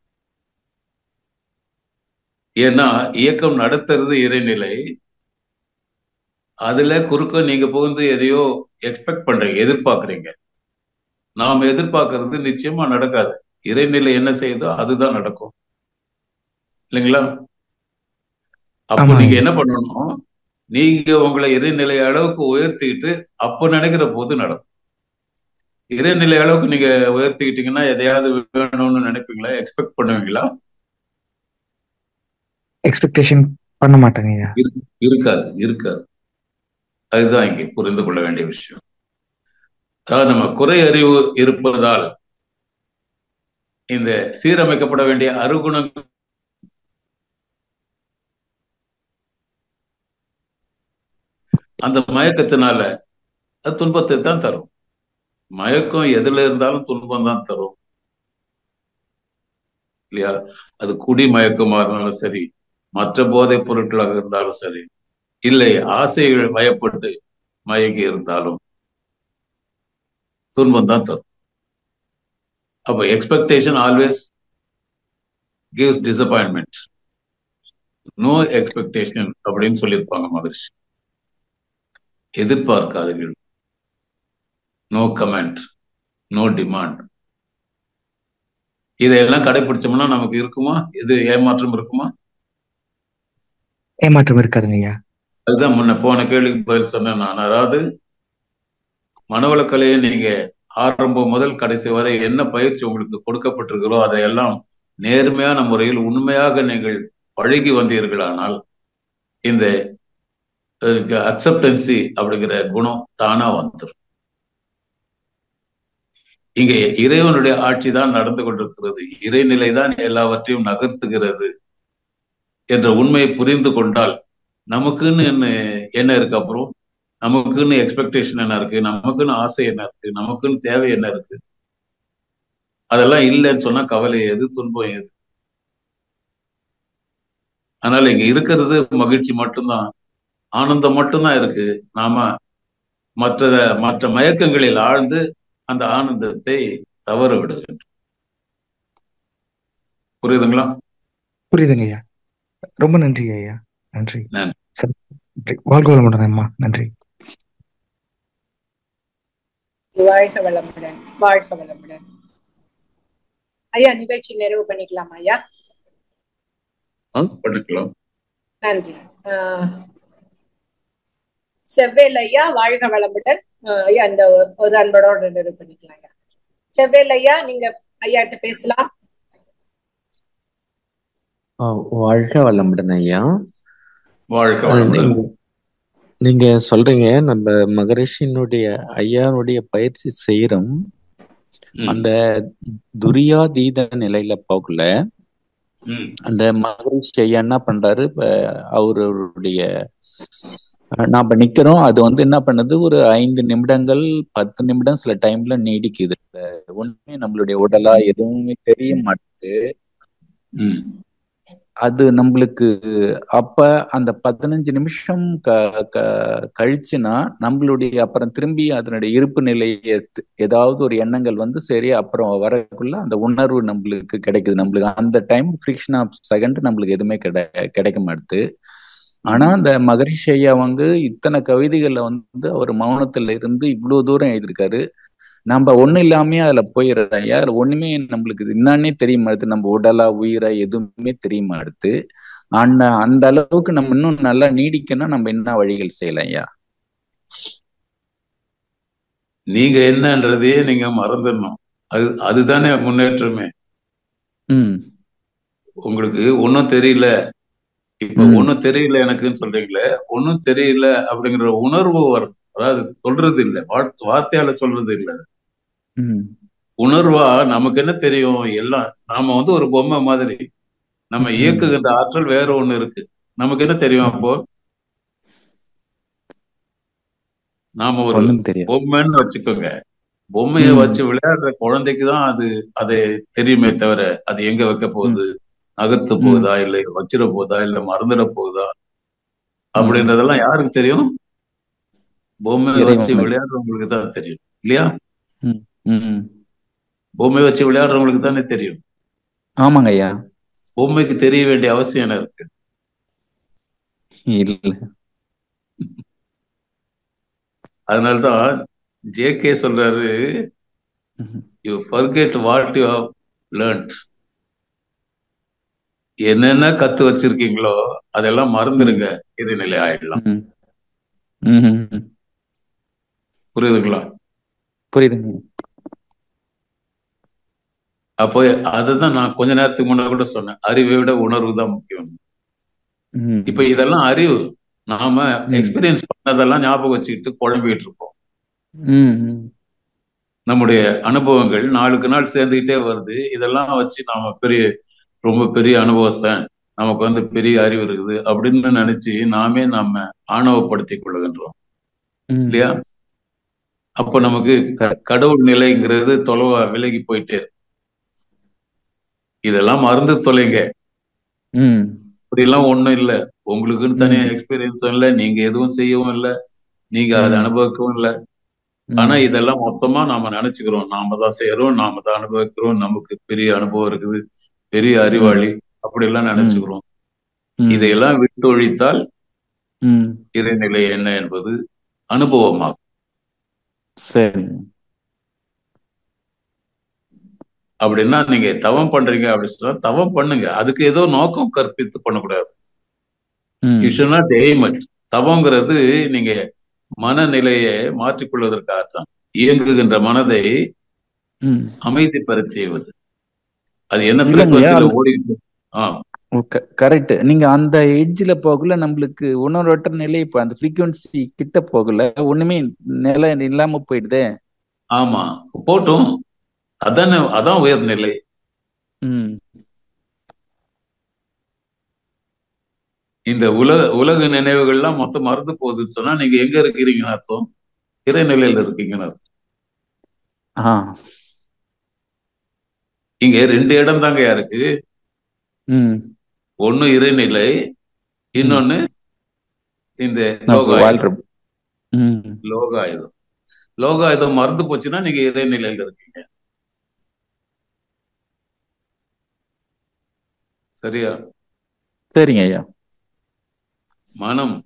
ஏன்னா இயக்கம் நடத்துறது இறைநிலை. அதுல குறுக்க நீங்க புகுந்து எதையோ எக்ஸ்பெக்ட் பண்றீங்க, எதிர்பார்க்கறீங்க. நாம எதிர்பார்க்கறது நிச்சயமா நடக்காது. இறைநிலை என்ன செய்யுதோ அதுதான் நடக்கும் இல்லைங்களா? அப்போ நீங்க என்ன பண்ணணும், நீங்க உங்களை இறைநிலை அளவுக்கு உயர்த்திக்கிட்டு அப்ப நினைக்கிற போது நடக்கும். இறைநிலை அளவுக்கு நீங்க உயர்த்திக்கிட்டீங்கன்னா எதையாவது வேணும்னு நினைப்பீங்களா? எக்ஸ்பெக்ட் பண்ணுவீங்களா? எக்ஸ்பெக்டேஷன் பண்ண மாட்டாங்க. இருக்காது இருக்காது. அதுதான் இங்கே புரிந்து கொள்ள வேண்டிய விஷயம். அதாவது நம்ம குறை அறிவு இருப்பதால் இந்த சீரமைக்கப்பட வேண்டிய அருகுணங்கள் அந்த மயக்கத்தினால அது துன்பத்தை தான் தரும். மயக்கம் எதுல இருந்தாலும் துன்பம் தான் தரும் இல்லையா? அது குடி மயக்கமா இருந்தாலும் சரி, மற்ற போதைப் பொருட்களாக இருந்தாலும் சரி, இல்லை ஆசைகள் வயப்பட்டு மயங்கி இருந்தாலும் துன்பம் தான் தரும். அப்ப expectation always gives disappointment. No expectation அப்படின்னு சொல்லியிருப்பாங்க மகரிஷி. எதிர்பார்க்காதீர்கள். No comment, no demand. இதையெல்லாம் கடைபிடிச்சோம்னா நமக்கு இருக்குமா? இது ஏமாற்றம் இருக்குமா? ஏமாற்றம் இருக்காதுங்கய்யா. அதுதான் முன்ன போன கேள்விக்கு பதில் சொன்னேன் நான். அதாவது மனவளக்கலையை நீங்க ஆரம்பம் முதல் கடைசி வரை என்ன பயிற்சி உங்களுக்கு கொடுக்கப்பட்டிருக்கிறோ அதையெல்லாம் நேர்மையான முறையில் உண்மையாக நீங்கள் பழகி வந்தீர்களானால் இந்த அக்செப்டன்சி அப்படிங்கிற குணம் தானா வந்துடும். இங்க இறைவனுடைய ஆட்சி தான் நடந்து கொண்டிருக்கிறது, இறைநிலை தான் எல்லாவற்றையும் நகர்த்துகிறது என்ற உண்மையை புரிந்து கொண்டால் நமக்குன்னு என்ன இருக்கு, அப்புறம் நமக்குன்னு எக்ஸ்பெக்டேஷன் என்ன இருக்கு, நமக்குன்னு ஆசை என்ன இருக்கு, நமக்குன்னு தேவை என்ன இருக்கு? அதெல்லாம் இல்லைன்னு சொன்னா கவலை எது, துன்பம் எது? அதனால இங்க இருக்கிறது மகிழ்ச்சி மட்டும்தான், ஆனந்தம் மட்டும்தான் இருக்கு. நாம மற்ற மயக்கங்களில் ஆழ்ந்து அந்த ஆனந்தத்தை தவற விடுகின்றோம். புரியுதுங்களா? புரியுதுங்க ஐயா. ரொம்ப நன்றி ஐயா. நன்றி. வாழ்க வளமுடன் அம்மா. நன்றி. வாழ்க வளமுடன். வாழ்க வளமுடன். ஐயா, நிகழ்ச்சி நிறைவு பண்ணிக்கலாம் ஐயா. பண்ணிக்கலாம். நன்றி. செவ்வேல் ஐயா, வாழ்க வளமுடன். ஐயா, இந்த ஒரு அன்போட நிறைவு பண்ணிக்கலாம் ஐயா. செவ்வேல் ஐயா, நீங்க ஐயாட்ட பேசலாம். வாழ்க வளமுடன் ஐயா. வாழ்க வளமுடன். நீங்க சொல்றீங்க நம்ம மகரிஷியினுடைய ஐயானுடைய பயிற்சி செய்யறோம், அந்த துரியாதீத நிலையில போகல. அந்த மகரிஷி ஐயா என்ன பண்றாரு, அவருடைய நாம நிக்கிறோம், அது என்ன பண்ணுது, ஒரு 5 நிமிடங்கள் 10 நிமிடம் சில டைம்ல நீடிக்குது. ஒண்ணுமே நம்மளுடைய உடலா எதுவுமே தெரிய மாட்டேது. அது நம்மளுக்கு அப்ப அந்த 15 நிமிஷம் கழிச்சுன்னா நம்மளுடைய அப்புறம் திரும்பி அதனுடைய இருப்பு நிலையை ஏதாவது ஒரு எண்ணங்கள் சரி அப்புறம் வரக்குள்ள அந்த உணர்வு நம்மளுக்கு கிடைக்குது. நம்மளுக்கு அந்த டைம் ஃபிரிக்ஷன் ஆஃப் செகண்ட் நம்மளுக்கு எதுவுமே கிடைக்க மாட்டுது. ஆனா அந்த மகரிஷி ஐயா இத்தனை கவிதைகள்ல அவர் மௌனத்துல இருந்து இவ்வளவு தூரம் எழுதியிருக்காரு. நம்ம ஒண்ணு இல்லாமே அதுல போயிடுறோம் ஐயா. அதுல ஒண்ணுமே நம்மளுக்கு என்னன்னே தெரிய மாட்டுது, நம்ம உடலா உயிரா எதுவுமே தெரிய மாட்டுது. அந்த அளவுக்கு நம்ம இன்னும் நல்லா நீடிக்கணும், நம்ம என்ன வழிகள் செய்யலாம் ஐயா? நீங்க என்னன்றதையே நீங்க மறந்துடணும். அதுதானே முன்னேற்றமே. உங்களுக்கு ஒன்னும் தெரியல, இப்ப ஒன்னும் தெரியல எனக்குன்னு சொல்றீங்களே, ஒன்னும் தெரியல அப்படிங்கிற உணர்வு வரும். அதாவது சொல்றது இல்லை, வார்த்தையால சொல்றது இல்லை, உணர்வா நமக்கு என்ன தெரியும், எல்லாம் நாம ஒரு பொம்மை மாதிரி, நம்ம இயக்குகின்ற ஆற்றல் வேற ஒண்ணு இருக்கு. நமக்கு என்ன தெரியும் அப்போ? நாம ஒரு பொம்மைன்னு வச்சுக்கோங்க, பொம்மைய வச்சு விளையாடுற குழந்தைக்கு தான் அது தெரியுமே தவிர அது எங்க வைக்க போகுது, நகர்த்த போகுதா இல்லை வச்சிட போகுதா இல்லை மறந்துட போகுதா அப்படின்றதெல்லாம் யாருக்கு தெரியும்? பொம்மையை வச்சு விளையாடுறவங்களுக்கு தான் தெரியும் இல்லையா? பொம்மை வச்சு விளையாடுறவங்களுக்கு தானே தெரியும். ஆமாங்க ஐயா. பொம்மைக்கு தெரிய வேண்டிய அவசியம் என்ன இருக்கு? இல்ல. அதனால்தான் ஜே.கே சொல்றாரு, you forget what you have learned. என்னென்ன கத்து வச்சிருக்கீங்களோ அதெல்லாம் மறந்துருங்க, இறைநிலை ஆயிடலாம். புரியுதுங்களா? புரியுதுங்க. அப்போ அதுதான் நான் கொஞ்ச நேரத்துக்கு முன்னாடி கூட சொன்னேன், அறிவை விட உணர்வு தான் முக்கியம். இப்ப இதெல்லாம் அறிவு, நாம எக்ஸ்பீரியன்ஸ் பண்ணதெல்லாம் ஞாபகம் வச்சுக்கிட்டு குழம்பிட்டு இருக்கோம். நம்முடைய அனுபவங்கள் நாளுக்கு நாள் சேர்ந்துகிட்டே வருது. இதெல்லாம் வச்சு நாம ரொம்ப பெரிய அனுபவஸ்தான், நமக்கு பெரிய அறிவு இருக்குது அப்படின்னு நினைச்சு நாம ஆணவப்படுத்தி கொள்ளுகின்றோம் இல்லையா? அப்ப நமக்கு கடவுள் நிலைங்கிறது தொலைவா விலகி போயிட்டே இருக்கு. இதெல்லாம் மறந்து தொலைங்க. அப்படிலாம் ஒண்ணும் இல்லை, உங்களுக்குன்னு தனியா எக்ஸ்பீரியன்ஸும் இல்லை, நீங்க எதுவும் செய்யவும் இல்லை, நீங்க அதை அனுபவிக்கவும் இல்லை. ஆனா இதெல்லாம் மொத்தமா நாம நினைச்சுக்கிறோம், நாம தான் செய்யறோம், நாம தான் அனுபவிக்கிறோம், நமக்கு பெரிய அனுபவம் இருக்குது, பெரிய அறிவாளி அப்படி எல்லாம் நினைச்சுக்கிறோம். இதையெல்லாம் விட்டு ஒழித்தால் இறைநிலை என்ன என்பது அனுபவமாகும். சரி. அப்படின்னா நீங்க தவம் பண்றீங்க அப்படின்னு சொன்னா தவம் பண்ணுங்க, அதுக்கு ஏதோ நோக்கம் கற்பித்து பண்ணக்கூடாது. You should not aim it. தவங்கிறது நீங்க மனநிலையை மாற்றிக்கொள்வதற்காகத்தான். இயங்குகின்ற மனதை அமைதி பெற செய்வது. அது என்ன ஃப்ரீக்வன்சில ஓடிட்டு. கரெக்ட். நீங்க அந்த எட்ஜ்ல போகல, நம்மளுக்கு உணர்வற்ற நிலை, இப்ப அந்த ஃப்ரீக்வன்சி கிட்ட போகல, ஒண்ணுமே நிலை இல்லாம போயிடுதே. ஆமா, போட்டும். அதான் உயர்நிலை. இந்த உலக நினைவுகள்லாம் மொத்தம் மறந்து போகுதுன்னு சொன்னா நீங்க எங்க இருக்கிறீங்கன்னு அர்த்தம்? இறைநிலையில இருக்கீங்கன்னு அர்த்தம். இங்க 2 இடம் தாங்க இருக்கு. ஒண்ணு இறைநிலை, இன்னொன்னு இந்த லோகாயுதம். லோகாயுதம் மறந்து போச்சுன்னா நீங்க இறைநிலையில இருக்கீங்க. சரியா? சரிங்க ஐயா. மனம்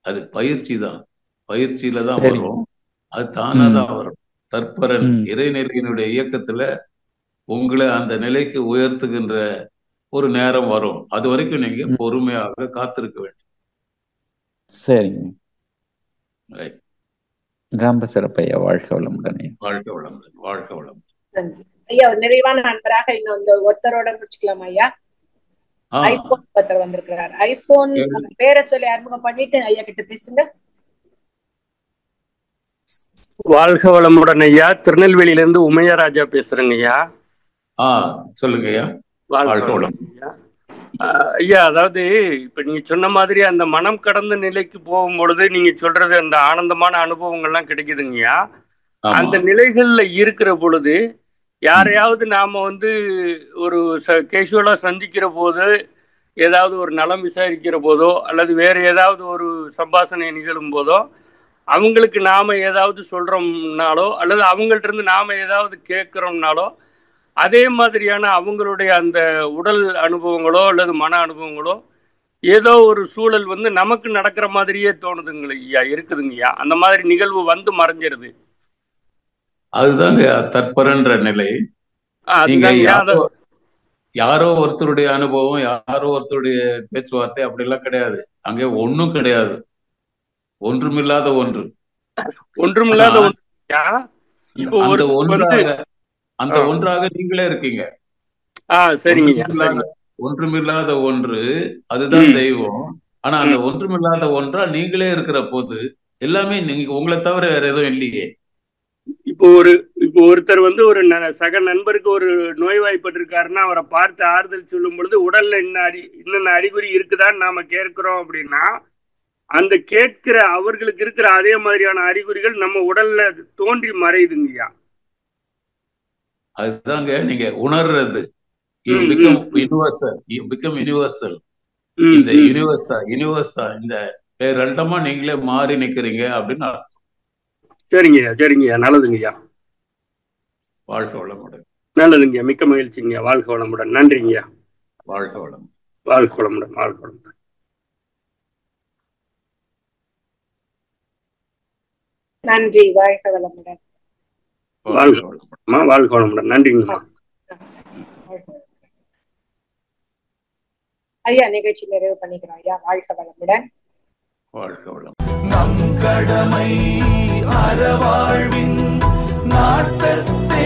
அது பயிற்சி தான், பயிற்சியில தான் வரும், அது தானாதான் வரும். தற்பரன் இறைநிலையினுடைய இயக்கத்துல உங்களை அந்த நிலைக்கு உயர்த்துகின்ற ஒரு நேரம் வரும். அது வரைக்கும் நீங்க பொறுமையாக காத்திருக்க வேண்டும். சரிங்க, ரொம்ப சிறப்பையா. வாழ்க வளமுடன். வாழ்க வளமுடன். வாழ்க வளமுடன். ஐயா நிறைவான நண்பராக இன்னும் இந்த ஒருத்தரோட முடிச்சுக்கலாம் ஐயா. ஐபோன் ஒருத்தர் வந்திருக்கிறார். ஐபோன் பேரை சொல்லி அறிமுகம் பண்ணிட்டு ஐயா கிட்ட பேசுங்க. வாழ்க வளமுடன் ஐயா. திருநெல்வேலியில இருந்து உமையராஜா பேசுறேங்க ஐயா. சொல்லுங்க ஐயா. வாழ்க வளம் ஐயா. அதாவது இப்ப நீங்க சொன்ன மாதிரி அந்த மனம் கடந்த நிலைக்கு போகும்பொழுது நீங்க சொல்றது அந்த ஆனந்தமான அனுபவங்கள்லாம் கிடைக்குதுங்கய்யா. அந்த நிலைகள்ல இருக்கிற பொழுது யாரையாவது நாம ஒரு கேஷுவலா சந்திக்கிற போது, ஏதாவது ஒரு நலம் விசாரிக்கிற போதோ அல்லது வேற ஏதாவது ஒரு சம்பாஷணை நிகழும் போதோ அவங்களுக்கு நாம ஏதாவது சொல்றோம்னாலோ அல்லது அவங்கள்ட்ட இருந்து நாம ஏதாவது கேட்கிறோம்னாலோ அதே மாதிரியான அவங்களுடைய அந்த உடல் அனுபவங்களோ அல்லது மன அனுபவங்களோ ஏதோ ஒரு சூழல் நமக்கு நடக்கிற மாதிரியே தோணுதுங்கய்யா, இருக்குதுங்கய்யா. அந்த மாதிரி நிகழ்வு மறைஞ்சிருது. அதுதாங்க தற்பரன்ற நிலை. யாரோ ஒருத்தருடைய அனுபவம், யாரோ ஒருத்தருடைய பேச்சுவார்த்தை அப்படிலாம் கிடையாது. அங்கே ஒண்ணும் கிடையாது. ஒன்றுமில்லாத ஒன்று. ஒன்றுமில்லாத ஒன்று. அந்த ஒன்றாக நீங்களே இருக்கீங்க. ஒன்றுமில்லாத ஒன்று, அதுதான் தெய்வம். ஆனா அந்த ஒன்றுமில்லாத ஒன்றா நீங்களே இருக்கிற போது எல்லாமே நீங்க உங்களை தவிர வேற எதுவும் இல்லையே. இப்போ ஒருத்தர் ஒரு சக நண்பருக்கு ஒரு நோய்வாய்ப்பட்டிருக்காருன்னா அவரை பார்த்து ஆறுதல் சொல்லும் பொழுது உடல்ல இன்னென்ன அறிகுறி இருக்குதான்னு நாம கேட்கிறோம் அப்படின்னா அந்த கேட்கிற அவர்களுக்கு இருக்கிற அதே மாதிரியான அறிகுறிகள் நம்ம உடல்ல தோன்றி மறையுதுங்கய்யா. அதுதாங்க நீங்க உணர்றது. You become universal. You become universal. இந்த யூனிவர்ஸா இந்த ரெண்டமா நீங்களே மாறி நிக்கிறீங்க அப்படின்னு அர்த்தம். சரிங்கய்யா, சரிங்கய்யா, நல்லதுங்கய்யா. வாழ்க வளமுடன். நல்லதுங்கய்யா, மிக்க மகிழ்ச்சிங்கய்யா. வாழ்க வளமுடன். நன்றிங்கய்யா. வாழ்க வளமுடன். வாழ்க வளமுடன். வாழ்க வளமுடன். நன்றி. வாழ்க வளமுடன். வாழ்க வளமுடன். வாழ்க வளமுடன். நன்றிங்கம்மா. ஐயா நிகழ்ச்சி நிறைவு பண்ணிக்கிறோம் ஐயா. வாழ்க வளமுடன். வாழ்க வளமுடன். நம் கடமை அறவாழ்வின் நாட்டத்தே